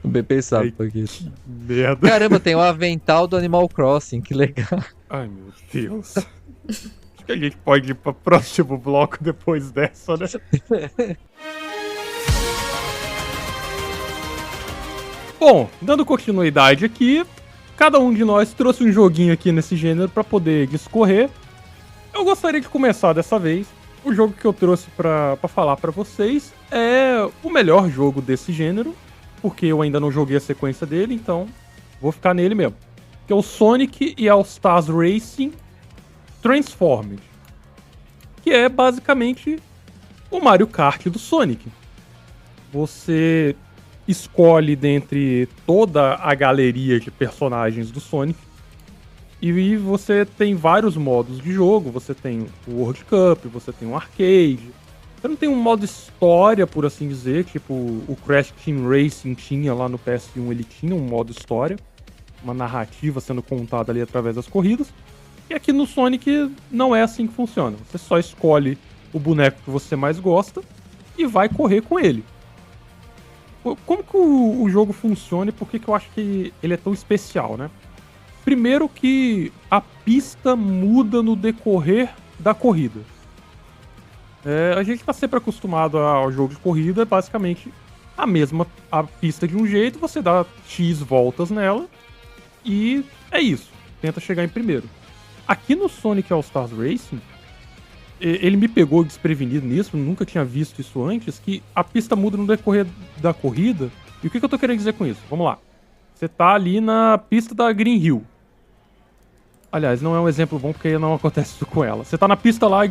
Bem pensado aqui. Merda. Caramba, tem o avental do Animal Crossing, que legal. Ai, meu Deus. Acho que a gente pode ir pro próximo bloco depois dessa, né? Bom, dando continuidade aqui, cada um de nós trouxe um joguinho aqui nesse gênero pra poder discorrer. Eu gostaria de começar dessa vez. O jogo que eu trouxe pra falar pra vocês é o melhor jogo desse gênero, porque eu ainda não joguei a sequência dele, então vou ficar nele mesmo. Que é o Sonic e All Stars Racing Transformed, que é basicamente o Mario Kart do Sonic. Você escolhe dentre toda a galeria de personagens do Sonic e você tem vários modos de jogo. Você tem o World Cup, você tem o Arcade. Você não tem um modo história, por assim dizer, tipo o Crash Team Racing tinha lá no PS1, ele tinha um modo história, uma narrativa sendo contada ali através das corridas. E aqui no Sonic não é assim que funciona. Você só escolhe o boneco que você mais gosta e vai correr com ele. Como que o jogo funciona e por que eu acho que ele é tão especial, né? Primeiro que a pista muda no decorrer da corrida. A gente tá sempre acostumado ao jogo de corrida, basicamente a pista de um jeito, você dá X voltas nela e é isso, tenta chegar em primeiro. Aqui no Sonic All Stars Racing, ele me pegou desprevenido nisso, nunca tinha visto isso antes, que a pista muda no decorrer da corrida. E o que eu tô querendo dizer com isso? Vamos lá. Você tá ali na pista da Green Hill. Aliás, não é um exemplo bom porque não acontece isso com ela. Você tá na pista lá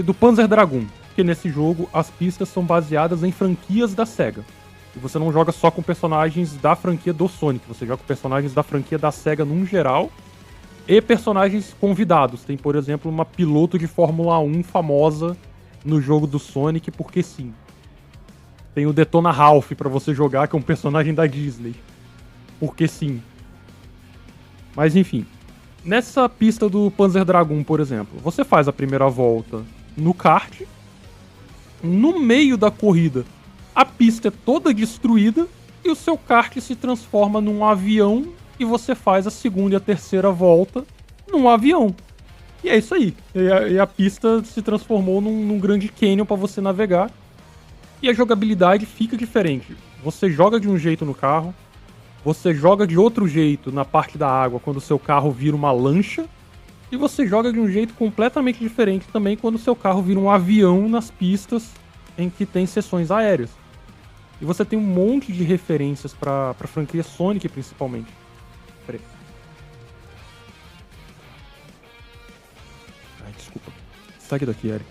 do Panzer Dragoon, porque nesse jogo as pistas são baseadas em franquias da SEGA. E você não joga só com personagens da franquia do Sonic, você joga com personagens da franquia da SEGA num geral e personagens convidados. Tem, por exemplo, uma piloto de Fórmula 1 famosa no jogo do Sonic, porque sim. Tem o Detona Ralph pra você jogar, que é um personagem da Disney. Porque sim. Mas enfim. Nessa pista do Panzer Dragoon, por exemplo, você faz a primeira volta no kart. No meio da corrida, a pista é toda destruída e o seu kart se transforma num avião e você faz a segunda e a terceira volta num avião. E é isso aí. E a pista se transformou num grande canyon para você navegar. E a jogabilidade fica diferente. Você joga de um jeito no carro, você joga de outro jeito na parte da água quando o seu carro vira uma lancha, e você joga de um jeito completamente diferente também quando o seu carro vira um avião nas pistas em que tem sessões aéreas. E você tem um monte de referências pra franquia Sonic, principalmente. Peraí. Ai, desculpa. Sai daqui, Eric.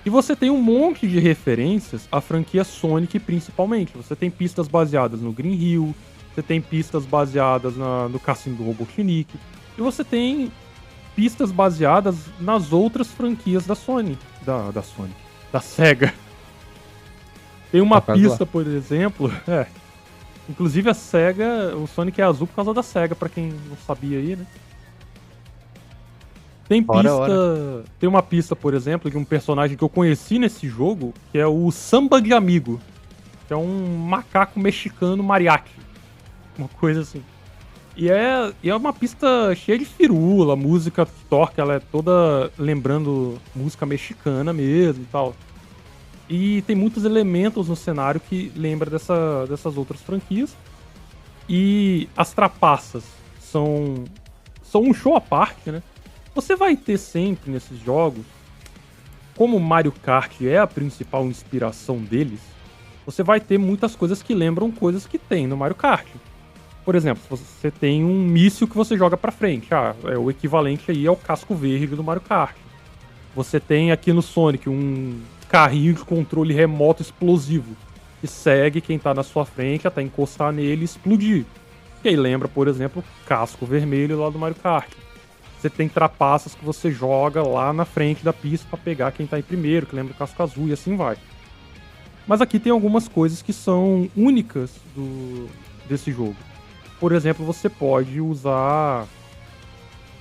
E você tem um monte de referências à franquia Sonic, principalmente. Você tem pistas baseadas no Green Hill, você tem pistas baseadas no Cassino do Robotnik, e você tem pistas baseadas nas outras franquias da Sony. Da SEGA. Tem uma pista, por exemplo... Inclusive a SEGA, o Sonic é azul por causa da SEGA, pra quem não sabia aí, né? Tem pista... Tem uma pista, por exemplo, de um personagem que eu conheci nesse jogo, que é o Samba de Amigo, que é um macaco mexicano mariachi. Uma coisa assim. E é uma pista cheia de firula, a música que toca, ela é toda lembrando música mexicana mesmo e tal. E tem muitos elementos no cenário que lembram dessas outras franquias. E as trapaças são um show à parte, né? Você vai ter sempre nesses jogos, como Mario Kart é a principal inspiração deles, você vai ter muitas coisas que lembram coisas que tem no Mario Kart. Por exemplo, você tem um míssil que você joga pra frente. É o equivalente aí ao casco verde do Mario Kart. Você tem aqui no Sonic um carrinho de controle remoto explosivo que segue quem tá na sua frente até encostar nele e explodir. Que aí lembra, por exemplo, o casco vermelho lá do Mario Kart. Você tem trapaças que você joga lá na frente da pista pra pegar quem tá em primeiro, que lembra o casco azul, e assim vai. Mas aqui tem algumas coisas que são únicas desse jogo. Por exemplo, você pode usar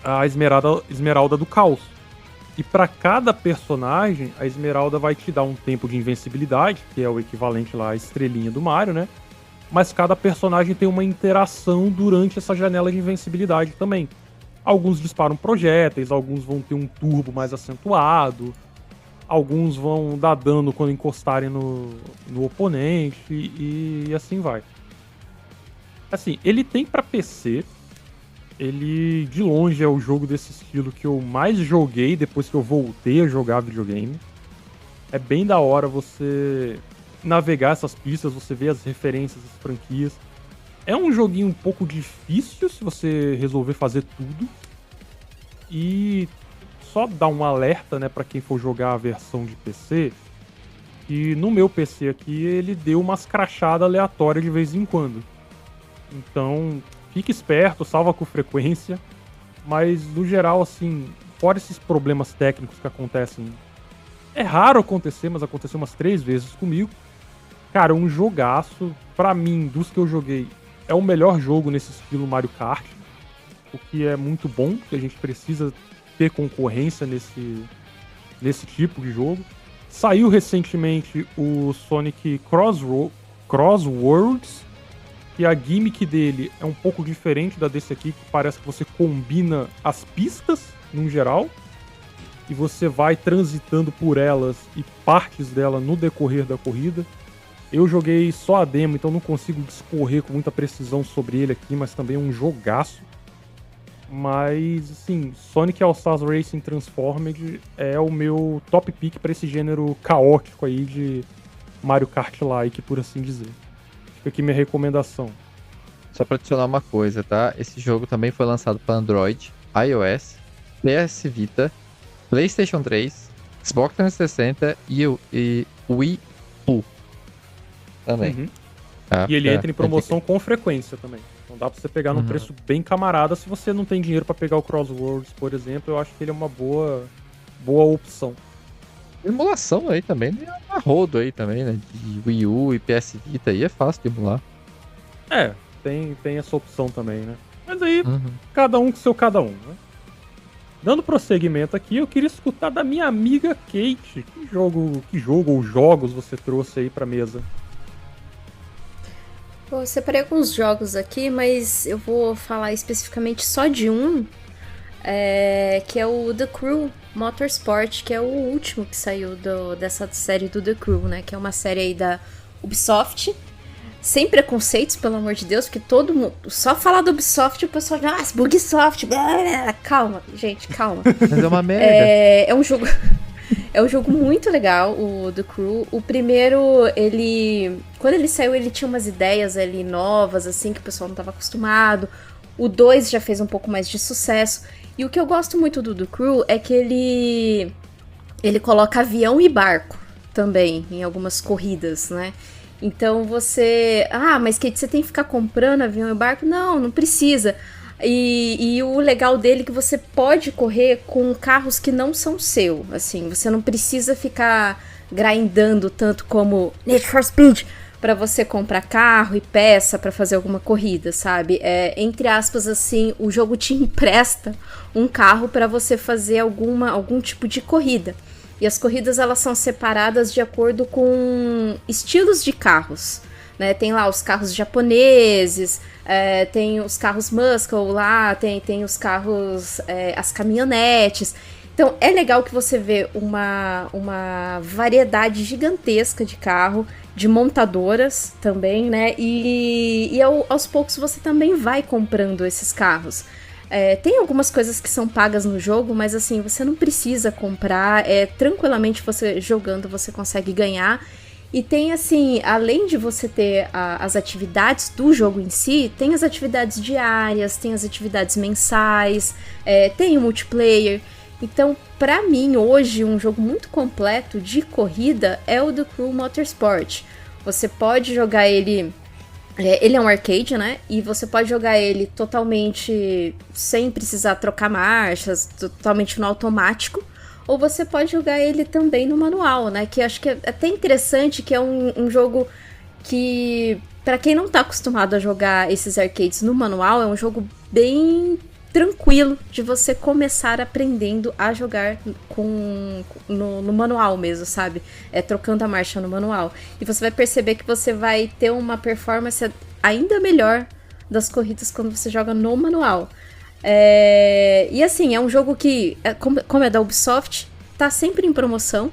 a Esmeralda do Caos. E para cada personagem, a Esmeralda vai te dar um tempo de invencibilidade, que é o equivalente lá à estrelinha do Mario, né? Mas cada personagem tem uma interação durante essa janela de invencibilidade também. Alguns disparam projéteis, alguns vão ter um turbo mais acentuado, alguns vão dar dano quando encostarem no oponente e assim vai. Assim, ele tem para PC, ele de longe é o jogo desse estilo que eu mais joguei depois que eu voltei a jogar videogame. É bem da hora você navegar essas pistas, você ver as referências, as franquias. É um joguinho um pouco difícil se você resolver fazer tudo. E só dar um alerta, né, pra quem for jogar a versão de PC, que no meu PC aqui ele deu umas crachadas aleatórias de vez em quando. Então, fique esperto, salva com frequência. Mas, no geral, assim, fora esses problemas técnicos que acontecem, é raro acontecer, mas aconteceu umas 3 vezes comigo. Cara, um jogaço, pra mim, dos que eu joguei, é o melhor jogo nesse estilo Mario Kart. O que é muito bom, porque a gente precisa ter concorrência nesse tipo de jogo. Saiu recentemente o Sonic Crossworlds, que a gimmick dele é um pouco diferente da desse aqui, que parece que você combina as pistas, no geral, e você vai transitando por elas e partes dela no decorrer da corrida. Eu joguei só a demo, então não consigo discorrer com muita precisão sobre ele aqui, mas também é um jogaço. Mas, assim, Sonic All-Stars Racing Transformed é o meu top pick pra esse gênero caótico aí de Mario Kart-like, por assim dizer. Fica aqui minha recomendação. Só pra adicionar uma coisa, tá? Esse jogo também foi lançado para Android, iOS, PS Vita, PlayStation 3, Xbox 360 e Wii U também. Uhum. Tá? E ele entra em promoção com frequência também. Então dá pra você pegar num preço bem camarada. Se você não tem dinheiro pra pegar o Crossworlds, por exemplo, eu acho que ele é uma boa opção. Emulação aí também, né? A rodo aí também, né? De Wii U e PS Vita aí é fácil de emular. É, tem essa opção também, né? Mas aí, cada um com seu cada um, né? Dando prosseguimento aqui, eu queria escutar da minha amiga Kate. Que jogo ou jogos você trouxe aí pra mesa? Eu separei alguns jogos aqui, mas eu vou falar especificamente só de um, que é o The Crew Motorsport, que é o último que saiu dessa série do The Crew, né? Que é uma série aí da Ubisoft. Sem preconceitos, pelo amor de Deus, porque todo mundo... Só falar do Ubisoft, o pessoal já... Ubisoft... Calma, gente, calma. Mas é uma merda. É um jogo... É um jogo muito legal, o The Crew. O primeiro, quando ele saiu, ele tinha umas ideias ali novas, assim, que o pessoal não estava acostumado. O 2 já fez um pouco mais de sucesso. E o que eu gosto muito do The Crew é que ele coloca avião e barco também em algumas corridas, né? Então você... mas Kate, você tem que ficar comprando avião e barco? Não precisa. E o legal dele é que você pode correr com carros que não são seu, assim, você não precisa ficar grindando tanto como Need for Speed pra você comprar carro e peça pra fazer alguma corrida, sabe? Entre aspas, assim, o jogo te empresta um carro pra você fazer algum tipo de corrida. E as corridas, elas são separadas de acordo com estilos de carros, né? Tem lá os carros japoneses, tem os carros muscle lá, tem os carros, as caminhonetes. Então é legal que você vê uma variedade gigantesca de carro, de montadoras também, né? E aos poucos você também vai comprando esses carros. Tem algumas coisas que são pagas no jogo, mas assim, você não precisa comprar, tranquilamente você jogando você consegue ganhar. E tem assim, além de você ter as atividades do jogo em si, tem as atividades diárias, tem as atividades mensais, tem o multiplayer. Então, pra mim, hoje, um jogo muito completo de corrida é o The Crew Motorsport. Você pode jogar ele... Ele é um arcade, né? E você pode jogar ele totalmente sem precisar trocar marchas, totalmente no automático. Ou você pode jogar ele também no manual, né? Que acho que é até interessante, que é um jogo que, pra quem não tá acostumado a jogar esses arcades no manual, é um jogo bem tranquilo de você começar aprendendo a jogar no manual mesmo, sabe? Trocando a marcha no manual. E você vai perceber que você vai ter uma performance ainda melhor das corridas quando você joga no manual. E assim, é um jogo que, como é da Ubisoft, tá sempre em promoção.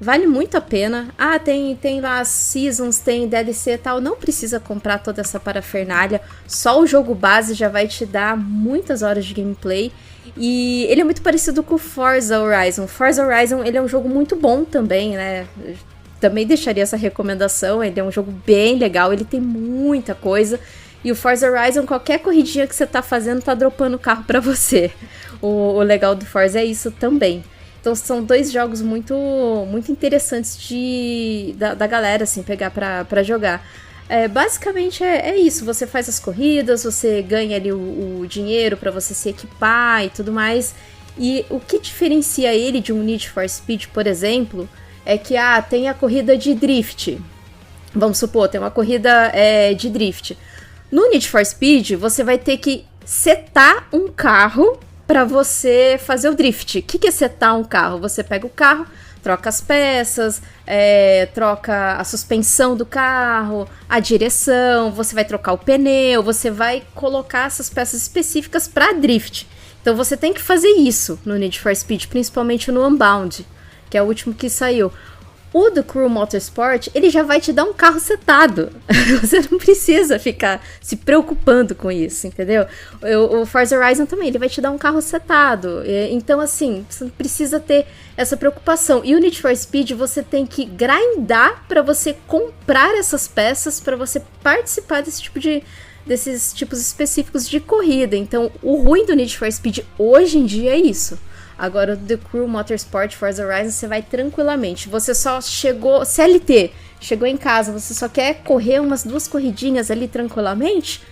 Vale muito a pena. Ah, tem lá as seasons, tem DLC e tal. Não precisa comprar toda essa parafernália. Só o jogo base já vai te dar muitas horas de gameplay. E ele é muito parecido com o Forza Horizon. Forza Horizon, ele é um jogo muito bom também, né? Eu também deixaria essa recomendação. Ele é um jogo bem legal, ele tem muita coisa. E o Forza Horizon, qualquer corridinha que você tá fazendo, tá dropando o carro pra você. O legal do Forza é isso também. Então são 2 jogos muito interessantes da galera, assim, pegar pra jogar. Basicamente é isso, você faz as corridas, você ganha ali o dinheiro pra você se equipar e tudo mais. E o que diferencia ele de um Need for Speed, por exemplo, é que tem a corrida de drift. Vamos supor, tem uma corrida de drift. No Need for Speed, você vai ter que setar um carro para você fazer o drift. O que é setar um carro? Você pega o carro, troca as peças, troca a suspensão do carro, a direção, você vai trocar o pneu, você vai colocar essas peças específicas para drift. Então você tem que fazer isso no Need for Speed, principalmente no Unbound, que é o último que saiu. O The Crew Motorsport, ele já vai te dar um carro setado. Você não precisa ficar se preocupando com isso, entendeu? O Forza Horizon também, ele vai te dar um carro setado. Então, assim, você não precisa ter essa preocupação. E o Need for Speed, você tem que grindar para você comprar essas peças, para você participar desses tipos específicos de corrida. Então, o ruim do Need for Speed hoje em dia é isso. Agora, o The Crew Motorsport Forza Horizon, você vai tranquilamente. Você só chegou... CLT, chegou em casa, você só quer correr umas 2 corridinhas ali tranquilamente?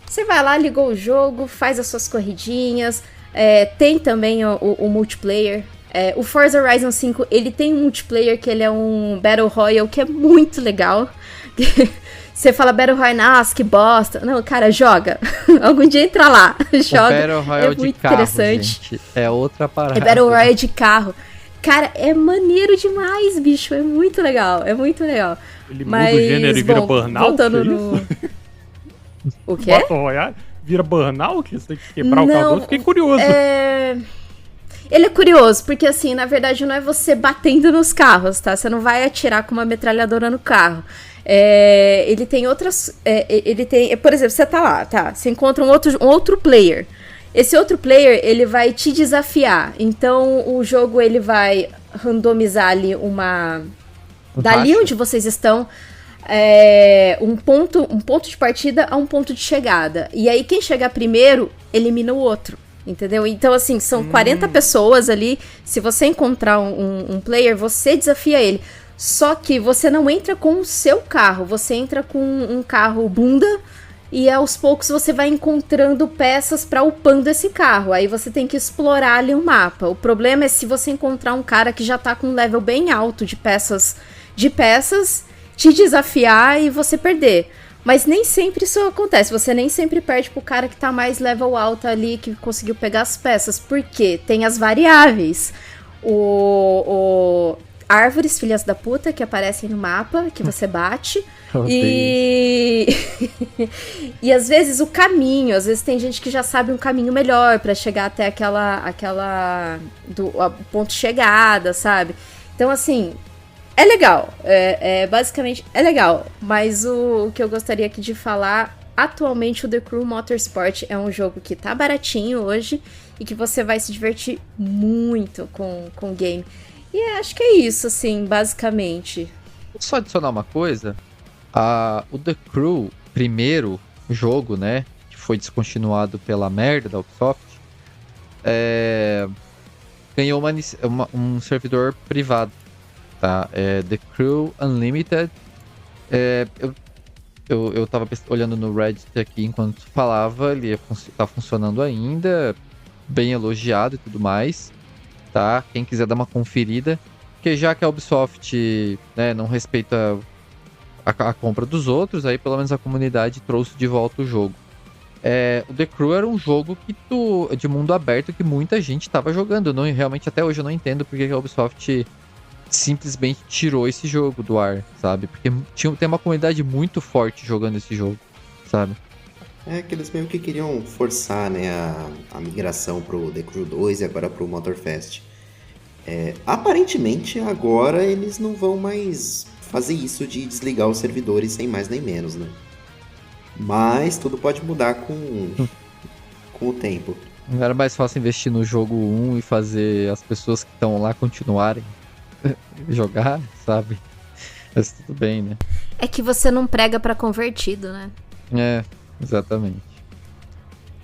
Você vai lá, ligou o jogo, faz as suas corridinhas. Tem também o multiplayer. O Forza Horizon 5, ele tem um multiplayer que ele é um Battle Royale, que é muito legal. Você fala Battle Royale, nossa, que bosta. Não, cara, joga. Algum dia entra lá, joga. O Battle Royale é muito de carro, interessante. gente, é outra parada. É Battle Royale de carro. Cara, é maneiro demais, bicho. É muito legal, é muito legal. Ele muda o gênero e vira burnout, voltando no... O quê? Battle Royale vira burnout? Você tem que quebrar o carro. Fiquei curioso. Ele é curioso, porque assim, na verdade não é você batendo nos carros, tá? Você não vai atirar com uma metralhadora no carro. Ele tem outras... ele tem... Por exemplo, você tá lá, tá? Você encontra um outro player. Esse outro player, ele vai te desafiar. Então, o jogo, ele vai randomizar ali dali onde vocês estão, um ponto de partida a um ponto de chegada. E aí, quem chegar primeiro, elimina o outro. Entendeu? Então, assim, são 40 pessoas ali. Se você encontrar um player, você desafia ele. Só que você não entra com o seu carro, você entra com um carro bunda e aos poucos você vai encontrando peças para upando esse carro. Aí você tem que explorar ali o mapa. O problema é se você encontrar um cara que já tá com um level bem alto de peças, te desafiar e você perder. Mas nem sempre isso acontece, você nem sempre perde pro cara que tá mais level alto ali, que conseguiu pegar as peças. Por quê? Tem as variáveis. Árvores, filhas da puta, que aparecem no mapa, que você bate. E às vezes o caminho, às vezes tem gente que já sabe um caminho melhor pra chegar até o ponto de chegada, sabe? Então, assim, é legal. Basicamente, é legal. Mas o que eu gostaria aqui de falar, atualmente o The Crew Motorsport é um jogo que tá baratinho hoje e que você vai se divertir muito com o game. E acho que é isso, assim, basicamente. Só adicionar uma coisa. O The Crew, primeiro jogo, né, que foi descontinuado pela merda da Ubisoft, ganhou um servidor privado, tá? The Crew Unlimited. Eu tava olhando no Reddit aqui enquanto falava, ele tá funcionando ainda, bem elogiado e tudo mais. Tá? Quem quiser dar uma conferida, porque já que a Ubisoft, né, não respeita a compra dos outros, aí pelo menos a comunidade trouxe de volta o jogo. O The Crew era um jogo de mundo aberto que muita gente estava jogando. Realmente até hoje eu não entendo porque a Ubisoft simplesmente tirou esse jogo do ar, sabe? Porque tem uma comunidade muito forte jogando esse jogo, sabe? Que eles meio que queriam forçar, né, a migração pro The Crew 2 e agora pro Motorfest. Aparentemente, agora eles não vão mais fazer isso de desligar os servidores sem mais nem menos, né? Mas tudo pode mudar com o tempo. Não era mais fácil investir no jogo 1 e fazer as pessoas que estão lá continuarem jogar, sabe? Mas tudo bem, né? É que você não prega pra convertido, né? Exatamente.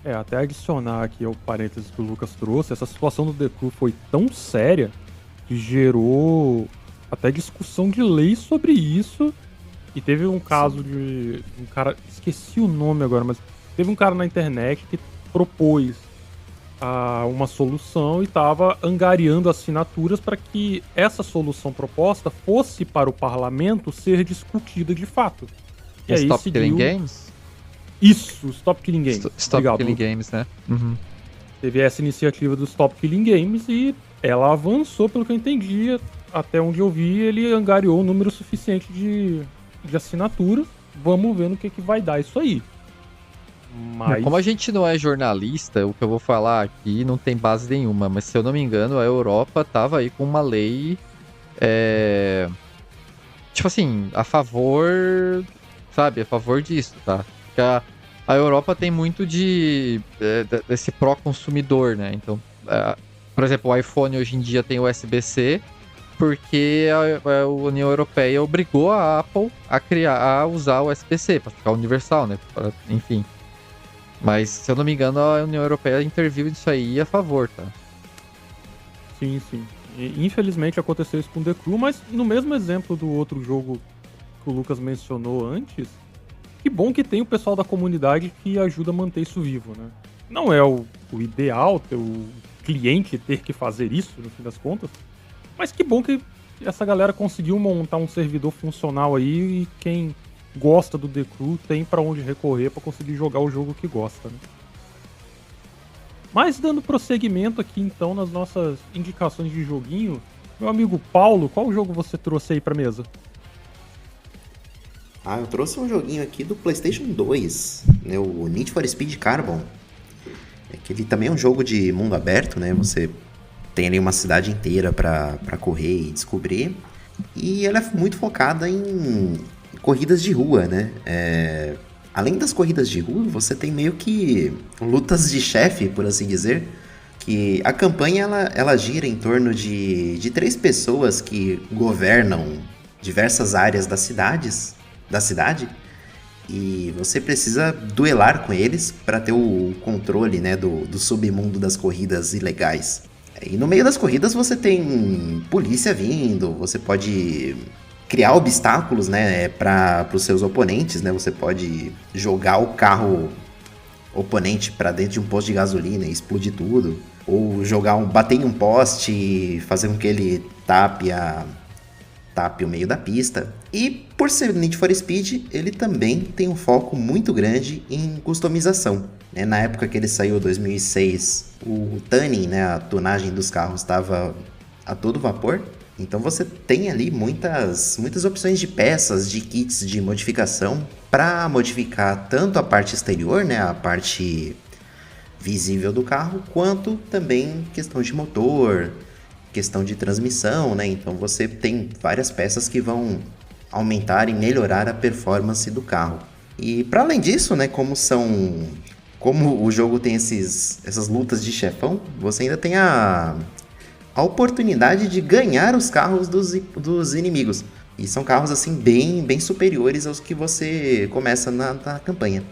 Até adicionar aqui ao parênteses que o Lucas trouxe, essa situação do The Crew foi tão séria que gerou até discussão de lei sobre isso. E teve um caso de um cara, esqueci o nome agora, mas teve um cara na internet que propôs uma solução e estava angariando assinaturas para que essa solução proposta fosse para o parlamento ser discutida de fato. E aí Stop Killing Games? Isso, Stop Killing Games. Stop Obrigado, Killing Lucas. Games, né? Uhum. Teve essa iniciativa do Stop Killing Games e ela avançou, pelo que eu entendi, até onde eu vi, ele angariou um número suficiente de assinaturas. Vamos ver no que vai dar isso aí. Mas... Como a gente não é jornalista, o que eu vou falar aqui não tem base nenhuma, mas se eu não me engano, a Europa tava aí com uma lei tipo assim, a favor, sabe, a favor disso, tá? Porque a Europa tem muito desse pró-consumidor, né? Então, por exemplo, o iPhone hoje em dia tem USB-C porque a União Europeia obrigou a Apple a usar o USB-C para ficar universal, né? Enfim. Mas, se eu não me engano, a União Europeia interviu nisso aí a favor, tá? Sim. E, infelizmente aconteceu isso com The Crew, mas no mesmo exemplo do outro jogo que o Lucas mencionou antes, que bom que tem o pessoal da comunidade que ajuda a manter isso vivo, né? Não é o ideal ter o cliente ter que fazer isso, no fim das contas, mas que bom que essa galera conseguiu montar um servidor funcional aí e quem gosta do The Crew tem pra onde recorrer pra conseguir jogar o jogo que gosta, né? Mas dando prosseguimento aqui então nas nossas indicações de joguinho, meu amigo Paulo, qual jogo você trouxe aí pra mesa? Eu trouxe um joguinho aqui do PlayStation 2, né, o Need for Speed Carbon. Que ele também é um jogo de mundo aberto, né? Você tem ali uma cidade inteira pra correr e descobrir. E ela é muito focada em corridas de rua, né? Além das corridas de rua, você tem meio que lutas de chefe, por assim dizer. Que a campanha ela gira em torno de 3 pessoas que governam diversas áreas da cidade. E você precisa duelar com eles para ter o controle, né, do submundo das corridas ilegais. E no meio das corridas você tem polícia vindo, você pode criar obstáculos, né, para os seus oponentes, né? Você pode jogar o carro oponente para dentro de um posto de gasolina e explodir tudo, ou bater em um poste e fazer com que ele tape o meio da pista. E por ser Need for Speed, ele também tem um foco muito grande em customização, né? Na época que ele saiu, 2006, o tuning, né, a tunagem dos carros estava a todo vapor. Então você tem ali muitas opções de peças, de kits de modificação para modificar tanto a parte exterior, né, a parte visível do carro, quanto também questão de motor, questão de transmissão, né? Então você tem várias peças que vão aumentar e melhorar a performance do carro. E para além disso, né, como o jogo tem essas lutas de chefão, você ainda tem a oportunidade de ganhar os carros dos inimigos. E são carros assim bem superiores aos que você começa na campanha.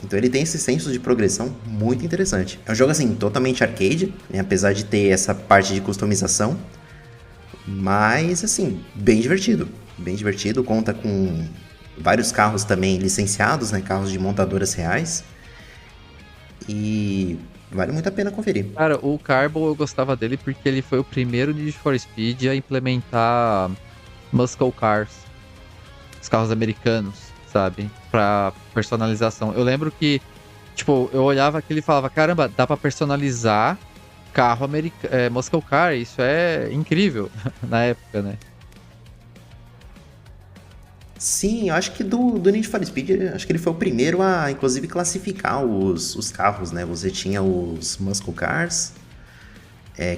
Então ele tem esse senso de progressão muito interessante. É um jogo assim totalmente arcade, né, apesar de ter essa parte de customização. Mas assim, bem divertido. Bem divertido, conta com vários carros também licenciados, né, carros de montadoras reais. E vale muito a pena conferir. Cara, o Carbon eu gostava dele porque ele foi o primeiro Need for Speed a implementar Muscle Cars, os carros americanos, sabe? Pra personalização. Eu lembro que, tipo, eu olhava aquilo e falava, caramba, dá pra personalizar carro americano, Muscle Car, isso é incrível na época, né? Sim, eu acho que do Need for Speed, acho que ele foi o primeiro a, inclusive, classificar os carros, né? Você tinha os Muscle Cars,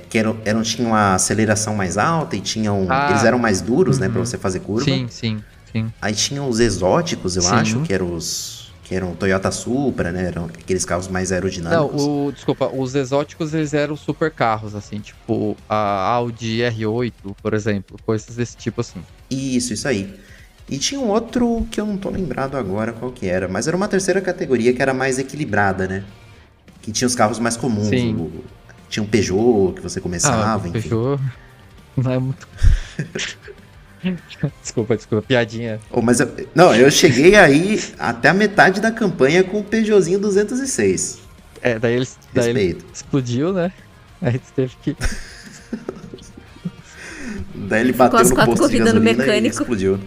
tinham uma aceleração mais alta e eles eram mais duros, né, pra você fazer curva. Sim. Aí tinham os exóticos, eu Sim. acho, que eram Toyota Supra, né, eram aqueles carros mais aerodinâmicos. Não, desculpa, os exóticos eles eram super carros, assim, tipo a Audi R8, por exemplo, coisas desse tipo assim. Isso aí. E tinha um outro que eu não tô lembrado agora qual que era, mas era uma terceira categoria que era mais equilibrada, né? Que tinha os carros mais comuns. Sim. Tinha um Peugeot que você começava, enfim. Peugeot não é muito... Desculpa, piadinha. Eu cheguei aí até a metade da campanha com o Peugeotzinho 206. Daí ele explodiu, né? Aí você teve que... Daí ele bateu as no 4 posto de corridas no gasolina e mecânico. explodiu.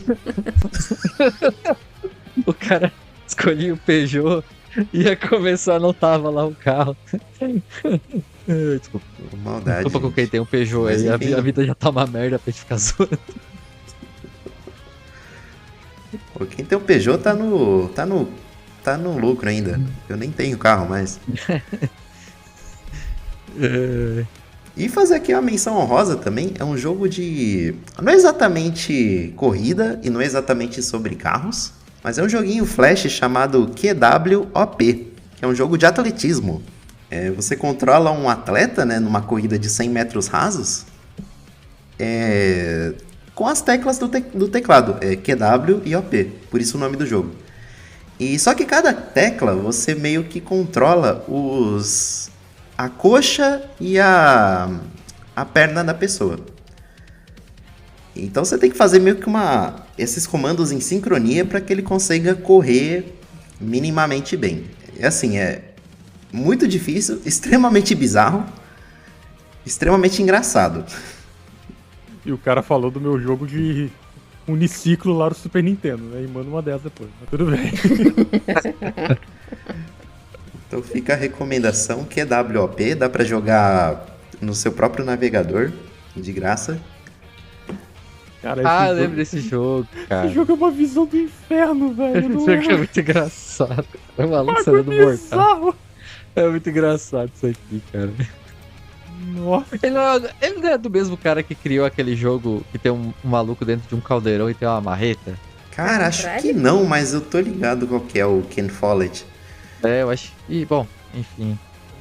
O cara escolhia o Peugeot, ia começar, não tava lá o carro. Desculpa. Maldade. Desculpa com quem tem um Peugeot aí, a vida já tá uma merda pra gente ficar zoando. Pô, quem tem um Peugeot tá no lucro ainda. Eu nem tenho carro mais. E fazer aqui uma menção honrosa também, é um jogo não é exatamente corrida e não é exatamente sobre carros, mas é um joguinho flash chamado QWOP, que é um jogo de atletismo. Você controla um atleta, né, numa corrida de 100 metros rasos, com as teclas do teclado, QW e OP, por isso o nome do jogo. E só que cada tecla você meio que controla a coxa e a perna da pessoa. Então você tem que fazer meio que esses comandos em sincronia para que ele consiga correr minimamente bem. É muito difícil, extremamente bizarro, extremamente engraçado. E o cara falou do meu jogo de uniciclo lá do Super Nintendo, né? E manda uma dessas depois, mas tudo bem. Então fica a recomendação QWOP, dá pra jogar no seu próprio navegador, de graça. Cara, eu lembro desse jogo, cara. Esse jogo é uma visão do inferno, velho. Esse jogo é muito engraçado. É maluco saindo mortal. É muito engraçado isso aqui, cara. Nossa. Ele não é do mesmo cara que criou aquele jogo que tem um maluco dentro de um caldeirão e tem uma marreta? Cara, acho que não, mas eu tô ligado qual que é o Ken Follett. Eu acho. E, bom, enfim.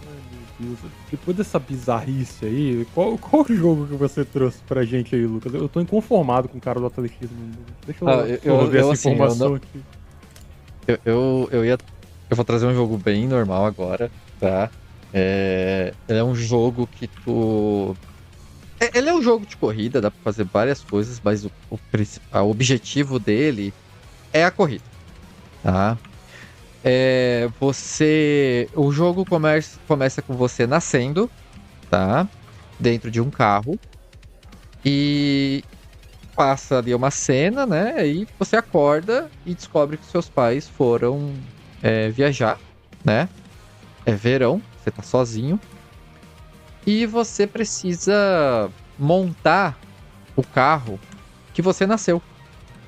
Ai, meu Deus. Depois dessa bizarrice aí, qual jogo que você trouxe pra gente aí, Lucas? Eu tô inconformado com o cara do atletismo. Deixa eu ver essa assim, informação aqui. Eu vou trazer um jogo bem normal agora, tá? Ele é um jogo que tu... Ele é um jogo de corrida, dá pra fazer várias coisas, mas o objetivo dele é a corrida, tá? O jogo começa com você nascendo, tá? Dentro de um carro. E passa ali uma cena, né? Aí você acorda e descobre que seus pais foram viajar, né? É verão, você tá sozinho. E você precisa montar o carro que você nasceu,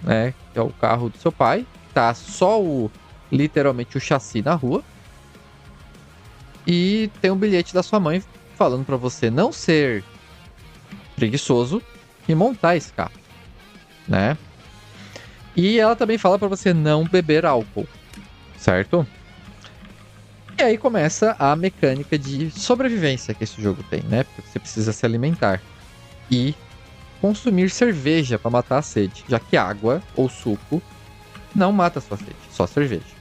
né? É o carro do seu pai. Tá só literalmente o chassi na rua. E tem um bilhete da sua mãe falando pra você não ser preguiçoso e montar esse carro, né? E ela também fala pra você não beber álcool, certo? E aí começa a mecânica de sobrevivência que esse jogo tem, né? Porque você precisa se alimentar e consumir cerveja pra matar a sede, já que água ou suco não mata a sua sede, só cerveja.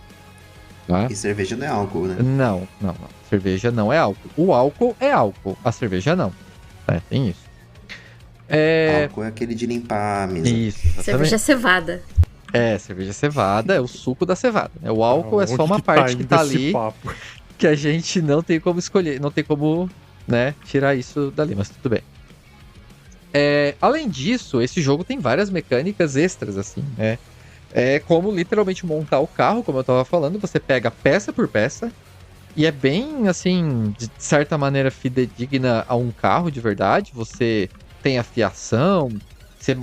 Tá? E cerveja não é álcool, né? Não. Cerveja não é álcool. O álcool é álcool, a cerveja não. Tem isso. Álcool é aquele de limpar a mesa. Isso, exatamente. Cerveja cevada. Cerveja cevada é o suco da cevada. O álcool é só uma parte que tá ali papo? Que a gente não tem como escolher, não tem como, né, tirar isso dali, mas tudo bem. Além disso, esse jogo tem várias mecânicas extras, assim, né? É como literalmente montar o carro, como eu tava falando, você pega peça por peça, e é bem, assim, de certa maneira fidedigna a um carro de verdade. Você tem a fiação, você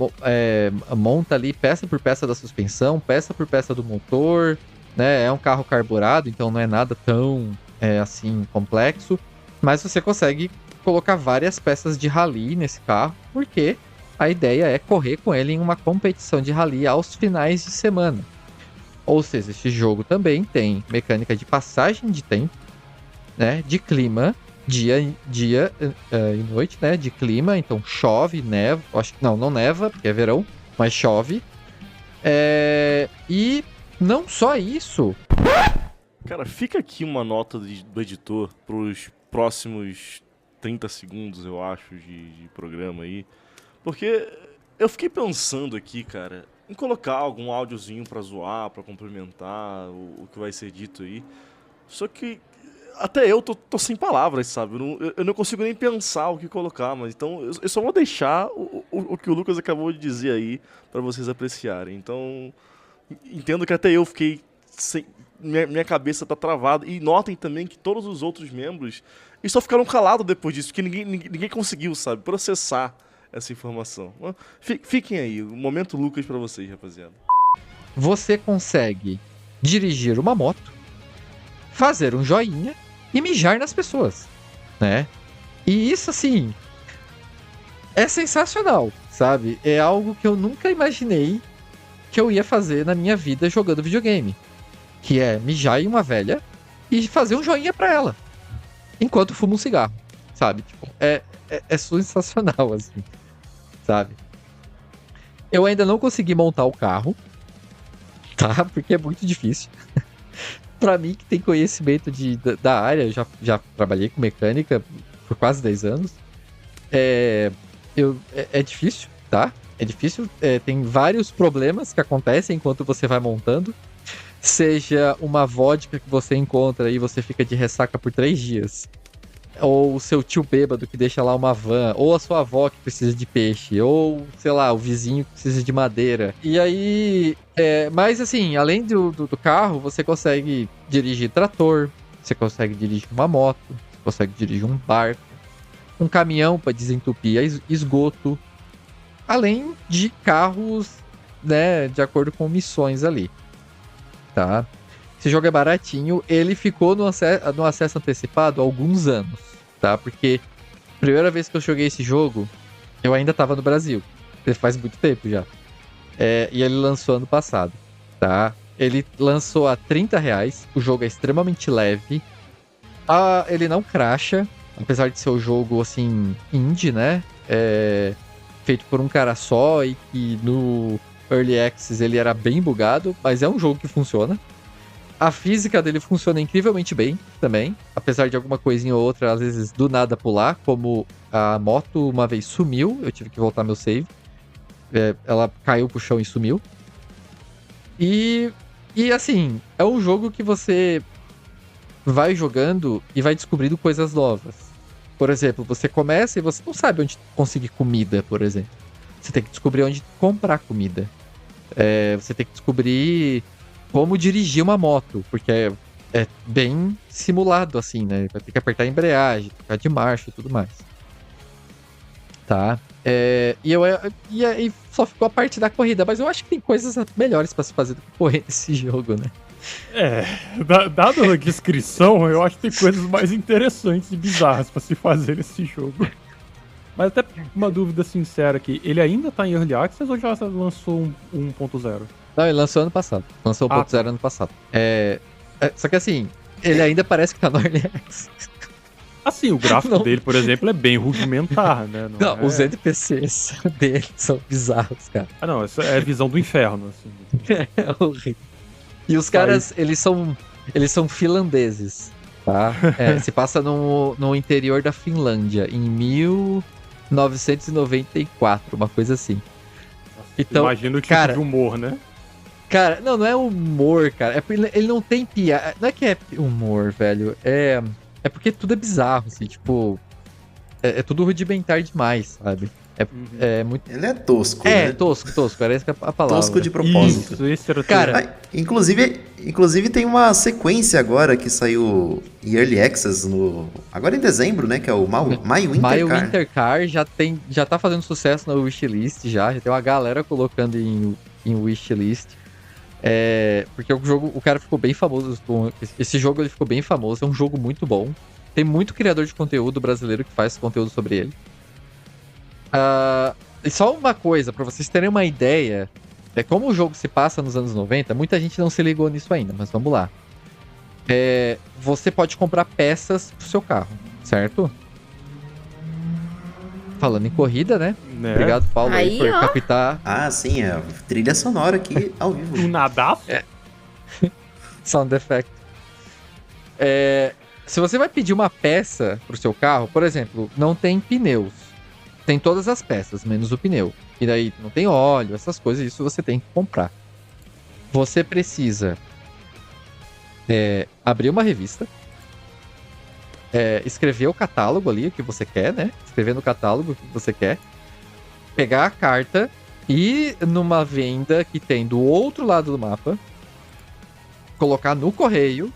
monta ali peça por peça da suspensão, peça por peça do motor, né? É um carro carburado, então não é nada tão, assim, complexo, mas você consegue colocar várias peças de rally nesse carro, porque a ideia é correr com ele em uma competição de rally aos finais de semana. Ou seja, esse jogo também tem mecânica de passagem de tempo, né? De clima, dia e noite, né? De clima, então chove, neva. Acho que não neva, porque é verão, mas chove. E não só isso. Cara, fica aqui uma nota do editor pros próximos 30 segundos, eu acho, de programa aí. Porque eu fiquei pensando aqui, cara, em colocar algum áudiozinho pra zoar, pra complementar o que vai ser dito aí. Só que até eu tô sem palavras, sabe? Eu não consigo nem pensar o que colocar, mas então eu só vou deixar o que o Lucas acabou de dizer aí pra vocês apreciarem. Então, entendo que até eu fiquei sem... Minha cabeça tá travada. E notem também que todos os outros membros eles só ficaram calados depois disso, porque ninguém conseguiu, sabe, processar essa informação. Fiquem aí, o momento Lucas pra vocês, rapaziada. Você consegue dirigir uma moto, fazer um joinha e mijar nas pessoas, né? E isso, assim, é sensacional, sabe? É algo que eu nunca imaginei que eu ia fazer na minha vida jogando videogame. Que é mijar em uma velha e fazer um joinha pra ela, enquanto fuma um cigarro, sabe? Tipo, é sensacional, assim, sabe? Eu ainda não consegui montar o carro, tá? Porque é muito difícil. Pra mim, que tem conhecimento da área, eu já trabalhei com mecânica por quase 10 anos. É difícil, tá? É difícil, tem vários problemas que acontecem enquanto você vai montando. Seja uma vodka que você encontra e você fica de ressaca por 3 dias. Ou o seu tio bêbado que deixa lá uma van. Ou a sua avó que precisa de peixe. Ou, sei lá, o vizinho que precisa de madeira. E aí... mas assim, além do carro, você consegue dirigir trator. Você consegue dirigir uma moto. Você consegue dirigir um barco. Um caminhão para desentupir esgoto. Além de carros, né, de acordo com missões ali. Tá? Esse jogo é baratinho. Ele ficou no acesso antecipado há alguns anos, tá? Porque a primeira vez que eu joguei esse jogo, eu ainda tava no Brasil. Faz muito tempo já. E ele lançou ano passado, tá? Ele lançou a R$30. O jogo é extremamente leve. Ele não crasha, apesar de ser um jogo, assim, indie, né? Feito por um cara só e que no Early Access ele era bem bugado, mas é um jogo que funciona. A física dele funciona incrivelmente bem também, apesar de alguma coisinha ou outra, às vezes do nada pular, como a moto uma vez sumiu, eu tive que voltar meu save. Ela caiu pro chão e sumiu. E assim, é um jogo que você vai jogando e vai descobrindo coisas novas. Por exemplo, você começa e você não sabe onde conseguir comida, por exemplo. Você tem que descobrir onde comprar comida. Você tem que descobrir como dirigir uma moto, porque é bem simulado, assim, né? Vai ter que apertar a embreagem, trocar de marcha e tudo mais. Tá? E aí só ficou a parte da corrida, mas eu acho que tem coisas melhores pra se fazer do que correr nesse jogo, né? Dado a descrição, eu acho que tem coisas mais interessantes e bizarras pra se fazer nesse jogo. Mas até uma dúvida sincera aqui, ele ainda tá em Early Access ou já lançou um 1.0? Não, ele lançou ano passado. Lançou o 1.0 ano passado. Só que assim, ele ainda parece que tá no Early Access. Assim, o gráfico dele, por exemplo, é bem rudimentar, né? Não, os NPCs dele são bizarros, cara. Não, essa é a visão do inferno, assim. É horrível. E os caras, eles são finlandeses, tá? Se passa no interior da Finlândia, em 1994, uma coisa assim. Nossa, então, imagina o tipo de humor, né? Cara, não é humor, cara. Ele não tem piada. Não é que é humor, velho. É porque tudo é bizarro, assim, tipo... É tudo rudimentar demais, sabe? Muito... Ele é tosco, né? Tosco, era essa a palavra. Tosco de propósito. Isso era cara, inclusive tem uma sequência agora que saiu em Early Access agora em dezembro, né? Que é o My Winter Car já tá fazendo sucesso na wishlist, já tem uma galera colocando em wishlist. Porque o cara ficou bem famoso. Esse jogo ele ficou bem famoso, é um jogo muito bom. Tem muito criador de conteúdo brasileiro que faz conteúdo sobre ele. E só uma coisa, pra vocês terem uma ideia, como o jogo se passa nos anos 90, muita gente não se ligou nisso ainda, mas vamos lá. Você pode comprar peças pro seu carro, certo? Falando em corrida, né? Obrigado, Paulo, aí por captar. Ah, sim, trilha sonora aqui ao vivo. Do nada. Sound effect. Se você vai pedir uma peça pro seu carro, por exemplo, não tem pneus. Tem todas as peças, menos o pneu. E daí não tem óleo, essas coisas, isso você tem que comprar. Você precisa abrir uma revista, escrever o catálogo ali, o que você quer, né? Escrever no catálogo o que você quer. Pegar a carta e numa venda que tem do outro lado do mapa, colocar no correio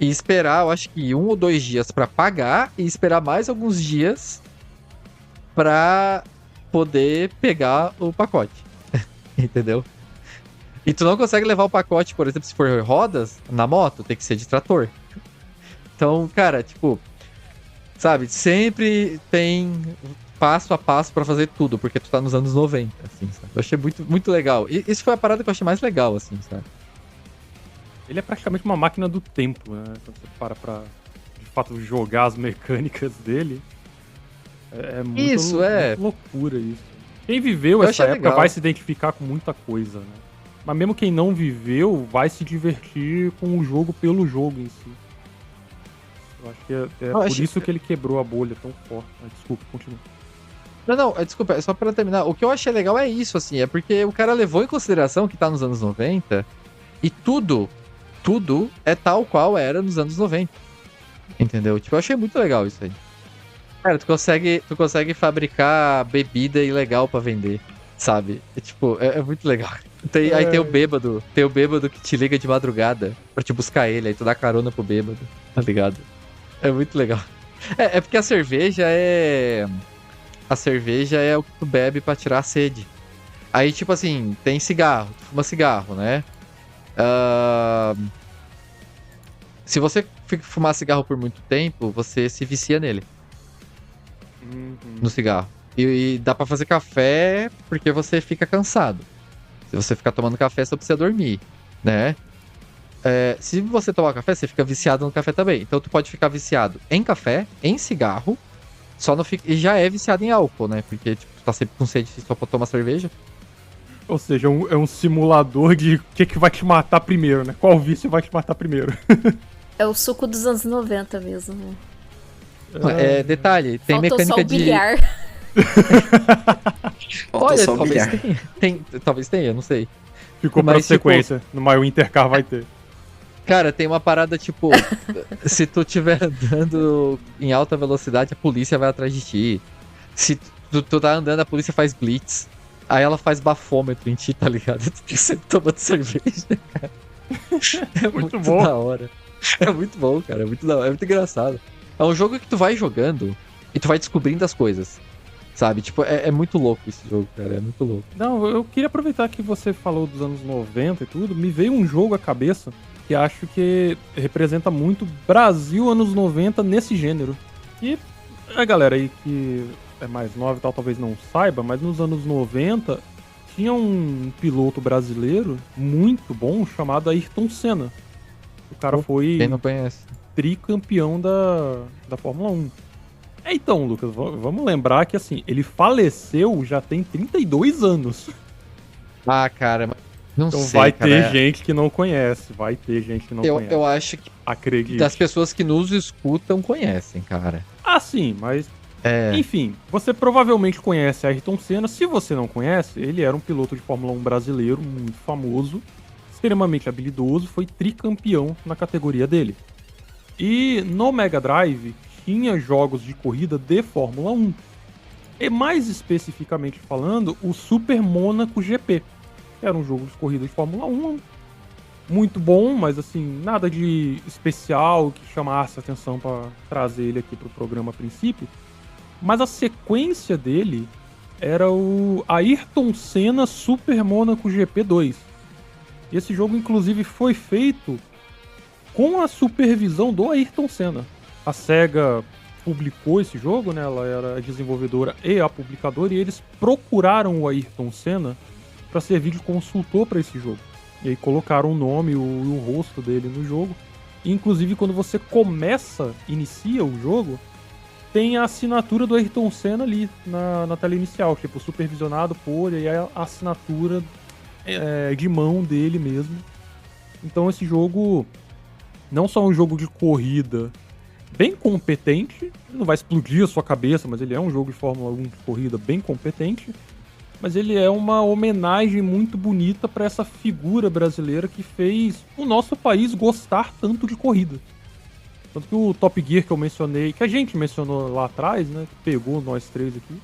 e esperar, eu acho que 1 ou 2 dias pra pagar e esperar mais alguns dias pra poder pegar o pacote. Entendeu? E tu não consegue levar o pacote, por exemplo, se for rodas, na moto, tem que ser de trator. Então, cara, tipo, sabe, sempre tem passo a passo pra fazer tudo, porque tu tá nos anos 90, assim, sabe? Eu achei muito, muito legal. E isso foi a parada que eu achei mais legal, assim, sabe? Ele é praticamente uma máquina do tempo, né? Quando você para pra, de fato, jogar as mecânicas dele. É muito, muito loucura isso. Quem viveu essa época legal. Vai se identificar com muita coisa, né? Mas mesmo quem não viveu, vai se divertir com o jogo pelo jogo em si. Eu acho que por isso que ele quebrou a bolha tão forte. Desculpa, continua. Não, desculpa, é só pra terminar. O que eu achei legal é isso, assim, é porque o cara levou em consideração que tá nos anos 90 e tudo é tal qual era nos anos 90. Entendeu? Tipo, eu achei muito legal isso aí. Cara, tu consegue fabricar bebida ilegal pra vender, sabe? É muito legal. Aí tem o bêbado que te liga de madrugada pra te buscar ele, aí tu dá carona pro bêbado, tá ligado? É muito legal. É porque a cerveja é o que tu bebe pra tirar a sede. Aí, tipo assim, tem cigarro, tu fuma cigarro, né? Se você fumar cigarro por muito tempo, você se vicia nele. No cigarro. E dá pra fazer café porque você fica cansado. Se você ficar tomando café, você precisa dormir, né? Se você tomar café, você fica viciado no café também. Então tu pode ficar viciado em café, em cigarro, e já é viciado em álcool, né? Porque tipo, tu tá sempre com sede só pra tomar cerveja. Ou seja, é um simulador de o que vai te matar primeiro, né? Qual vício vai te matar primeiro? É o suco dos anos 90 mesmo, né? Detalhe, tem faltou mecânica só o bilhar. Olha, talvez tenha, não sei. Ficou pra sequência, no My Winter Car vai ter. Cara, tem uma parada tipo, se tu estiver andando em alta velocidade, a polícia vai atrás de ti. Se tu tá andando, a polícia faz blitz. Aí ela faz bafômetro em ti, tá ligado? Tu tem sempre tomando cerveja, cara. É muito bom. Da hora. É muito bom, cara. É muito da hora. É muito engraçado. É um jogo que tu vai jogando e tu vai descobrindo as coisas, sabe? Tipo, é muito louco esse jogo, cara. É muito louco. Não, eu queria aproveitar que você falou dos anos 90 e tudo. Me veio um jogo à cabeça que acho que representa muito Brasil anos 90 nesse gênero. E a galera aí que é mais nova e tal, talvez não saiba, mas nos anos 90 tinha um piloto brasileiro muito bom chamado Ayrton Senna. O cara foi... Quem não conhece? Tricampeão da Fórmula 1. Então, Lucas, vamos lembrar que assim, ele faleceu já tem 32 anos. Ah, cara, não então sei, vai ter gente que não conhece, conhece. Eu acho que acredito. Das pessoas que nos escutam conhecem, cara. Ah, sim, mas enfim, você provavelmente conhece Ayrton Senna. Se você não conhece, ele era um piloto de Fórmula 1 brasileiro muito famoso, extremamente habilidoso, foi tricampeão na categoria dele. E no Mega Drive tinha jogos de corrida de Fórmula 1. E mais especificamente falando, o Super Mônaco GP. Era um jogo de corrida de Fórmula 1. Muito bom, mas assim, nada de especial que chamasse a atenção para trazer ele aqui pro programa a princípio. Mas a sequência dele era o Ayrton Senna Super Mônaco GP 2. E esse jogo, inclusive, foi feito com a supervisão do Ayrton Senna. A SEGA publicou esse jogo, né? Ela era a desenvolvedora e a publicadora, e eles procuraram o Ayrton Senna para servir de consultor para esse jogo. E aí colocaram o nome e o rosto dele no jogo. E, inclusive, quando você inicia o jogo, tem a assinatura do Ayrton Senna ali na tela inicial, tipo, supervisionado por, e aí a assinatura de mão dele mesmo. Então esse jogo não só é um jogo de corrida bem competente, não vai explodir a sua cabeça, mas ele é um jogo de Fórmula 1 de corrida bem competente, mas ele é uma homenagem muito bonita para essa figura brasileira que fez o nosso país gostar tanto de corrida. Tanto que o Top Gear que eu mencionei, que a gente mencionou lá atrás, né, que pegou nós três aqui,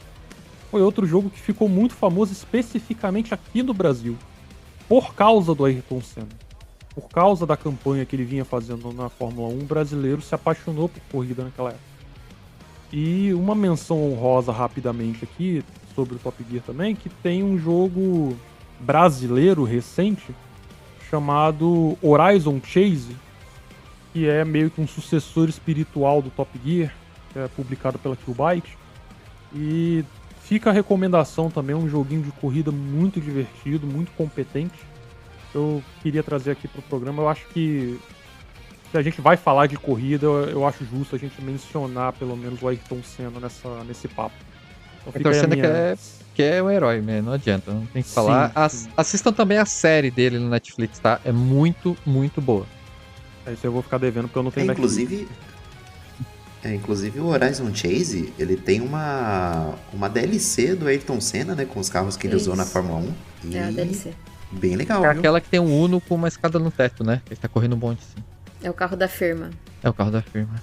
foi outro jogo que ficou muito famoso especificamente aqui no Brasil, por causa do Ayrton Senna. Por causa da campanha que ele vinha fazendo na Fórmula 1, o brasileiro se apaixonou por corrida naquela época. E uma menção honrosa rapidamente aqui, sobre o Top Gear também, que tem um jogo brasileiro recente, chamado Horizon Chase, que é meio que um sucessor espiritual do Top Gear, que é publicado pela Killbyte. E fica a recomendação também, um joguinho de corrida muito divertido, muito competente. Eu queria trazer aqui pro programa. Eu acho que se a gente vai falar de corrida, eu acho justo a gente mencionar pelo menos o Ayrton Senna nesse papo. Então, Ayrton Senna que é um herói, né? Não adianta, não tem que falar. Sim. Assistam também a série dele no Netflix, tá? É muito, muito boa. Isso eu vou ficar devendo porque eu não tenho Netflix. Inclusive o Horizon Chase, ele tem uma DLC do Ayrton Senna, né? Com os carros que ele usou na Fórmula 1. É a DLC. Bem legal, É viu? aquela que tem um Uno com uma escada no teto, né? Ele tá correndo um monte, assim. É o carro da firma. É o carro da firma.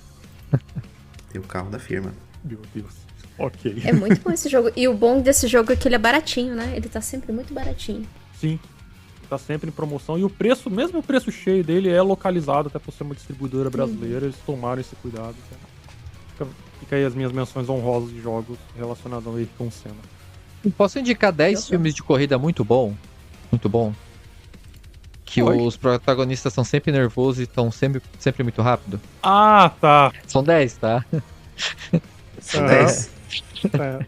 Tem o carro da firma. Meu Deus. Ok. É muito bom esse jogo. E o bom desse jogo é que ele é baratinho, né? Ele tá sempre muito baratinho. Sim. Tá sempre em promoção. E o preço, mesmo o preço cheio dele, é localizado, até por ser uma distribuidora brasileira. Eles tomaram esse cuidado. Fica aí as minhas menções honrosas de jogos relacionados ao Ayrton Senna. Posso indicar 10 filmes de corrida muito bom? Muito bom. Que os protagonistas são sempre nervosos e estão sempre muito rápido? Ah, tá. São 10, tá? São 10. É.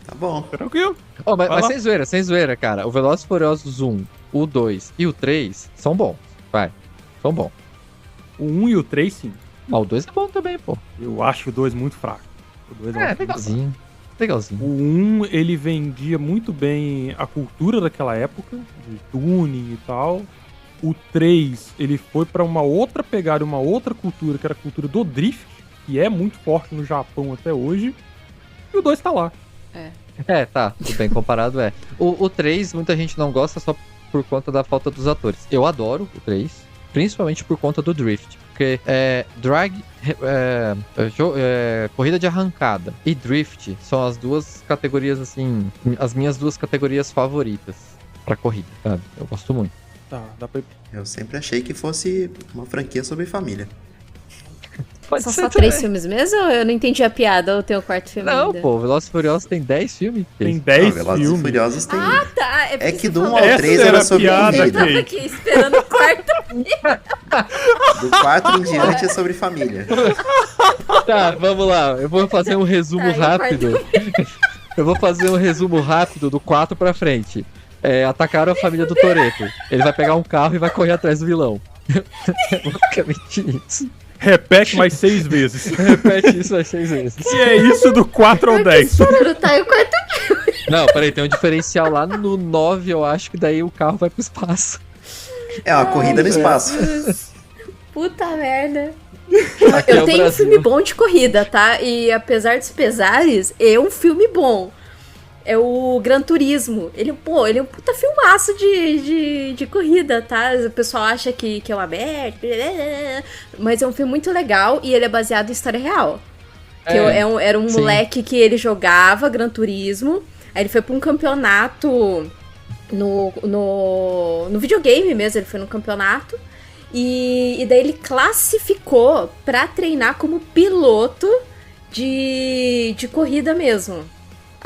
Tá bom. Tranquilo. Oh, mas sem zoeira, cara. O Velozes e Furiosos 1, o 2 e o 3 são bons. Vai. São bons. O 1 e o 3, sim. Ah, o 2 é bom também, pô. Eu acho o 2 muito fraco. O 2 é legalzinho. Legalzinho. O 1, ele vendia muito bem a cultura daquela época, de tuning e tal. O 3, ele foi pra uma outra pegada, uma outra cultura, que era a cultura do drift, que é muito forte no Japão até hoje. E o 2 tá lá. Tá. Tudo bem comparado, é. O 3, muita gente não gosta só por conta da falta dos atores. Eu adoro o 3, principalmente por conta do drift. Porque corrida de arrancada e drift são as duas categorias, assim, as minhas duas categorias favoritas pra corrida, sabe? Eu gosto muito. Tá, dá pra... Eu sempre achei que fosse uma franquia sobre família. Pode São ser só 3 filmes mesmo ou eu não entendi a piada ou tem o quarto filme Não, ainda? pô, Velozes e Furiosos tem 10 filmes. Tem 10 Velozes filmes. e Furiosos tem... Ah, tá. É que do 1 1 ao 3 era sobre piada, Eu tava família. aqui esperando o quarto. Do 4 em diante é sobre família. Tá, vamos lá. Eu vou fazer um resumo Tá, e o rápido. Eu vou fazer um resumo rápido do 4 pra frente. Atacaram a família do Toretto. Ele vai pegar um carro e vai correr atrás do vilão. É basicamente isso. Repete mais 6 vezes. Repete isso mais 6 vezes. E é isso do 4 ao 10. Esperando, tá? E o quarto filme. Não, peraí, tem um diferencial lá no 9, eu acho que daí o carro vai pro espaço. É uma corrida no espaço. Puta merda. Aqui é Eu o tenho um Brasil. filme bom de corrida, tá? E apesar dos pesares, é um filme bom. É o Gran Turismo. Ele é um puta filmaço de corrida, tá? O pessoal acha que é uma merda, mas é um filme muito legal e ele é baseado em história real. Era um sim. moleque que ele jogava Gran Turismo, aí ele foi pra um campeonato no videogame mesmo, ele foi no campeonato, e daí ele classificou pra treinar como piloto de corrida mesmo.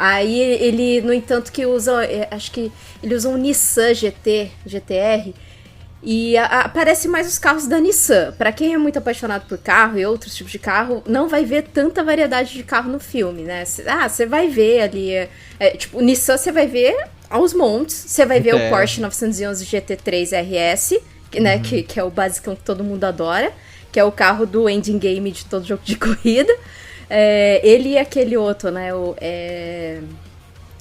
Aí ele, no entanto, que usa, acho que ele usa um Nissan GTR, E aparece mais os carros da Nissan. Pra quem é muito apaixonado por carro e outros tipos de carro, não vai ver tanta variedade de carro no filme, né? Você vai ver ali... tipo, Nissan você vai ver aos montes. Você vai ver o Porsche 911 GT3 RS, né? Que é o basicão que todo mundo adora. Que é o carro do ending game de todo jogo de corrida. Ele e aquele outro, né?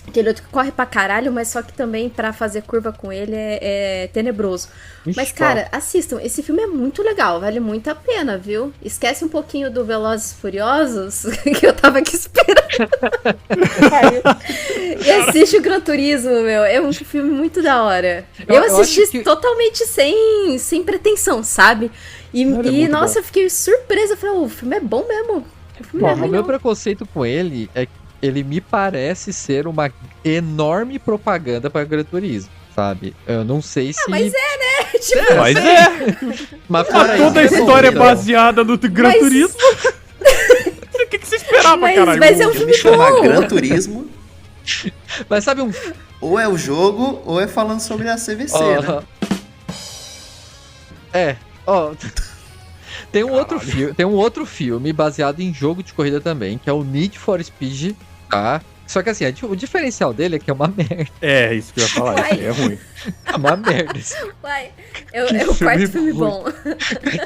Aquele outro que corre pra caralho, mas só que também pra fazer curva com ele é tenebroso. Mas, cara, assistam. Esse filme é muito legal, vale muito a pena, viu? Esquece um pouquinho do Velozes e Furiosos, que eu tava aqui esperando. E assiste o Gran Turismo, meu. É um filme muito da hora. Eu assisti totalmente sem pretensão, sabe? Nossa, eu fiquei surpresa. Eu falei, o filme é bom mesmo. O meu preconceito com ele é que ele me parece ser uma enorme propaganda para Gran Turismo, sabe? Eu não sei se... mas né? Tipo, Mas Mas toda a história é baseada no Gran Turismo. O que você esperava, caralho? Mas é um filme bom. Gran Turismo. Mas sabe um... Ou é o jogo, ou é falando sobre a CVC, né? Tem um outro filme baseado em jogo de corrida também, que é o Need for Speed, tá? Só que assim, o diferencial dele é que é uma merda. É, isso que eu ia falar, isso aí é ruim. É uma merda. Uai, é o quarto filme bom.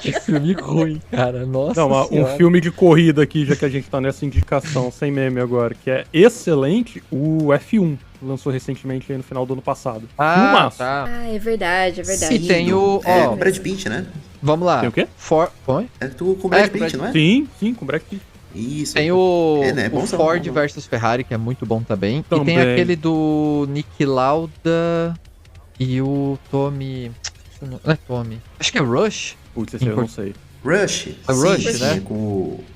Que filme ruim, cara. Nossa um filme de corrida aqui, já que a gente tá nessa indicação, sem meme agora, que é excelente, o F1. Lançou recentemente aí no final do ano passado. Tá. É verdade. E tem o... o Brad Pitt, né? Vamos lá. Tem o quê? É tu com o Brad Pitt, não é? Sim, com o Brad Pitt. Isso. Tem o bonzão, Ford bom. versus Ferrari, que é muito bom também. E tem aquele do Niki Lauda e o Tommy... Não é Tommy. Acho que é Rush. Putz, esse eu não sei. Rush. Rush, né?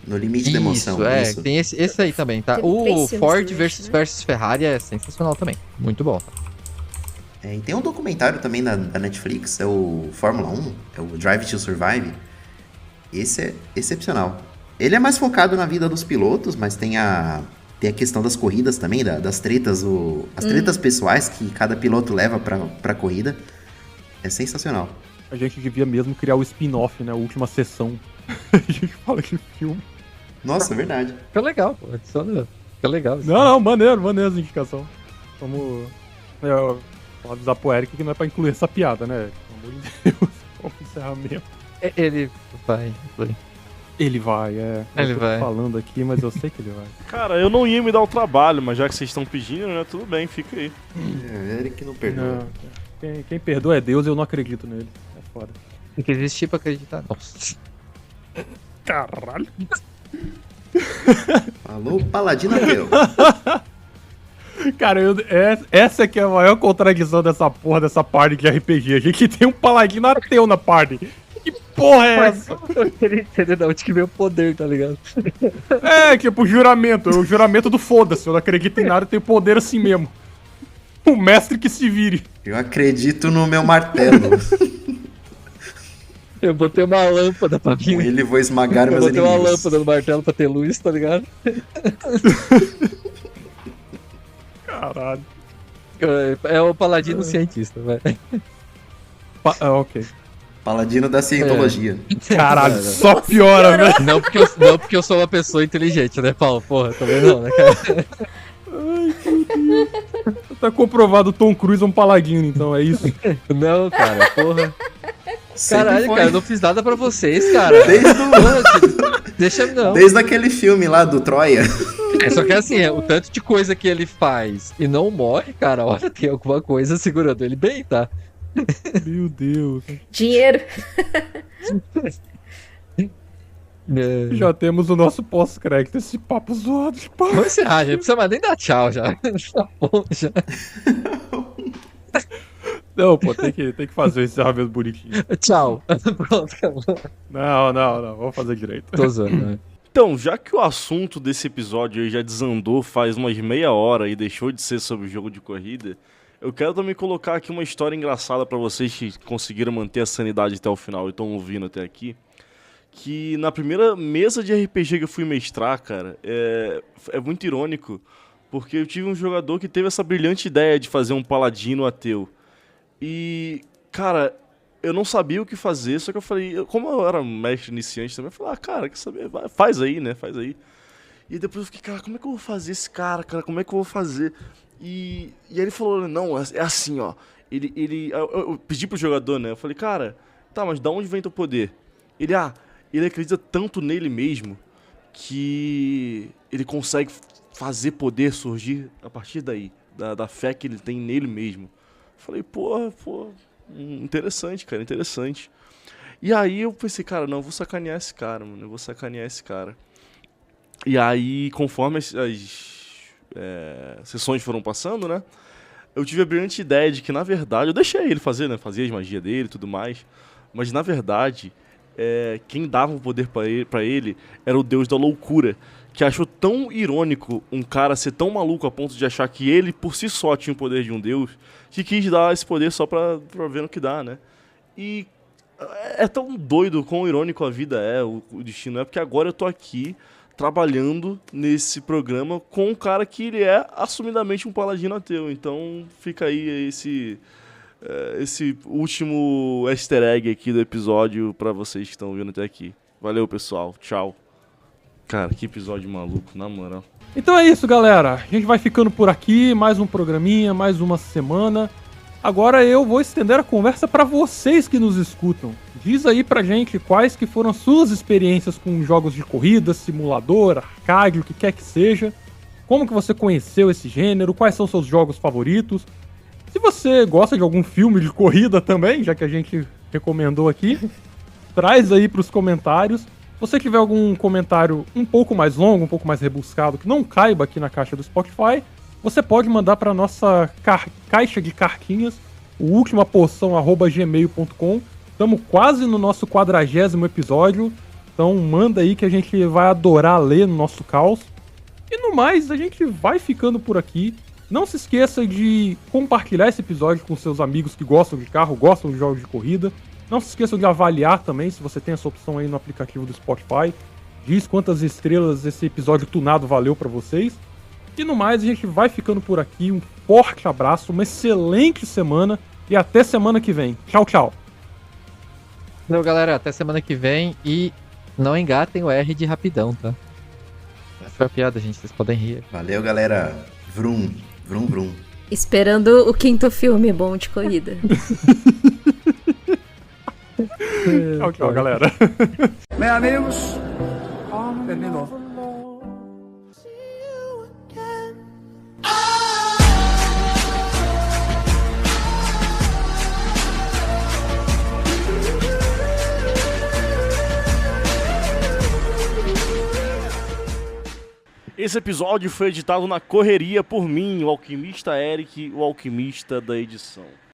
No limite da emoção. Isso. Tem esse aí também, tá? O Ford versus Ferrari é sensacional também. Muito bom. E tem um documentário também da Netflix, é o Fórmula 1, é o Drive to Survive. Esse é excepcional. Ele é mais focado na vida dos pilotos, mas tem a questão das corridas também, das tretas, as tretas pessoais que cada piloto leva pra corrida. É sensacional. A gente devia mesmo criar o spin-off, né? A última sessão. A gente fala de filme. Nossa, é verdade. Fica legal, pô. Fica legal. Não, maneiro essa indicação. Vamos avisar pro Eric que não é pra incluir essa piada, né? Pelo amor de Deus. Vamos encerramento. Ele vai. Ele vai, Ele eu tô vai. falando aqui, mas eu sei que ele vai. Cara, eu não ia me dar o trabalho, mas já que vocês estão pedindo, né? Tudo bem, fica aí. Eric não perdoa. Não, quem perdoa é Deus e eu não acredito nele. É foda. Tem que existir pra acreditar. Nossa. Caralho. Falou Paladino ateu. Cara, essa que é a maior contradição dessa porra, dessa party de RPG. A gente tem um paladino ateu na party. Que porra é essa? Eu queria entender de onde que veio o poder, tá ligado? Tipo, o juramento do foda-se. Eu não acredito em nada, eu tenho poder assim mesmo. O mestre que se vire. Eu acredito no meu martelo. Eu botei uma lâmpada pra mim. Com ele vou esmagar meus Eu botei inimigos. uma lâmpada no martelo pra ter luz, tá ligado? Caralho. É o paladino cientista, vai. Ok. Paladino da cientologia. Caralho, só piora, velho. Não porque eu sou uma pessoa inteligente, né, Paulo? Porra, também não, né, cara? Ai, meu Deus. Tá comprovado, o Tom Cruise é um paladino, então é isso. Não, cara, porra. Sempre Caralho, foi. cara, eu não fiz nada pra vocês, cara. Deixa não. Desde aquele filme lá do Troia. Só que assim, o tanto de coisa que ele faz e não morre, cara, olha, tem alguma coisa segurando ele bem, tá? Meu Deus. Dinheiro. Já temos o nosso pós-crédito, esse papo zoado de pau. Vamos encerrar, gente. Não precisa mais nem dar tchau já. Tá bom, já. Não, pô, tem que fazer esse encerramento bonitinho. Tchau. Pronto, acabou. Não, vamos fazer direito. Tô zoando, né? Então, já que o assunto desse episódio aí já desandou faz umas meia hora e deixou de ser sobre o jogo de corrida, eu quero também colocar aqui uma história engraçada pra vocês que conseguiram manter a sanidade até o final e estão ouvindo até aqui. Que na primeira mesa de RPG que eu fui mestrar, cara, é muito irônico, porque eu tive um jogador que teve essa brilhante ideia de fazer um paladino ateu. E, cara, eu não sabia o que fazer, só que eu falei, como eu era mestre iniciante também, eu falei, cara, quer saber, faz aí, né, faz aí. E depois eu fiquei, cara, como é que eu vou fazer esse cara, como é que eu vou fazer? E aí ele falou, não, é assim, ó, eu pedi pro jogador, né, eu falei, cara, tá, mas da onde vem teu poder? Ele acredita tanto nele mesmo, que ele consegue fazer poder surgir a partir daí, da fé que ele tem nele mesmo. Falei, pô, interessante, cara, interessante. E aí eu pensei, cara, não, eu vou sacanear esse cara, mano, E aí, conforme as sessões foram passando, né, eu tive a brilhante ideia de que, na verdade, eu deixei ele fazer, né, fazia as magias dele e tudo mais, mas, na verdade, quem dava o poder pra ele era o deus da loucura, que achou tão irônico um cara ser tão maluco a ponto de achar que ele, por si só, tinha o poder de um deus, que quis dar esse poder só pra ver no que dá, né? E é tão doido quão irônico a vida é, o destino é, porque agora eu tô aqui trabalhando nesse programa com um cara que ele é assumidamente um paladino ateu. Então fica aí esse último easter egg aqui do episódio pra vocês que estão vendo até aqui. Valeu, pessoal. Tchau. Cara, que episódio maluco, na moral. Então é isso, galera. A gente vai ficando por aqui, mais um programinha, mais uma semana. Agora eu vou estender a conversa para vocês que nos escutam. Diz aí pra gente quais que foram as suas experiências com jogos de corrida, simulador, arcade, o que quer que seja. Como que você conheceu esse gênero, quais são seus jogos favoritos. Se você gosta de algum filme de corrida também, já que a gente recomendou aqui, traz aí pros comentários. Se você tiver algum comentário um pouco mais longo, um pouco mais rebuscado, que não caiba aqui na caixa do Spotify, você pode mandar para nossa caixa de cartinhas, o ultimaporção@gmail.com. Estamos quase no nosso 40º episódio, então manda aí que a gente vai adorar ler no nosso caos. E no mais, a gente vai ficando por aqui. Não se esqueça de compartilhar esse episódio com seus amigos que gostam de carro, gostam de jogos de corrida. Não se esqueçam de avaliar também, se você tem essa opção aí no aplicativo do Spotify. Diz quantas estrelas esse episódio tunado valeu pra vocês. E no mais, a gente vai ficando por aqui. Um forte abraço, uma excelente semana e até semana que vem. Tchau, tchau. Então, galera, até semana que vem e não engatem o R de rapidão, tá? Essa foi a piada, gente, vocês podem rir. Valeu, galera. Vrum, vrum, vrum. Esperando o 5º filme bom de corrida. Tchau, tchau, galera. Bem, amigos, terminou. Esse episódio foi editado na correria por mim, o Alquimista Eric, o Alquimista da edição.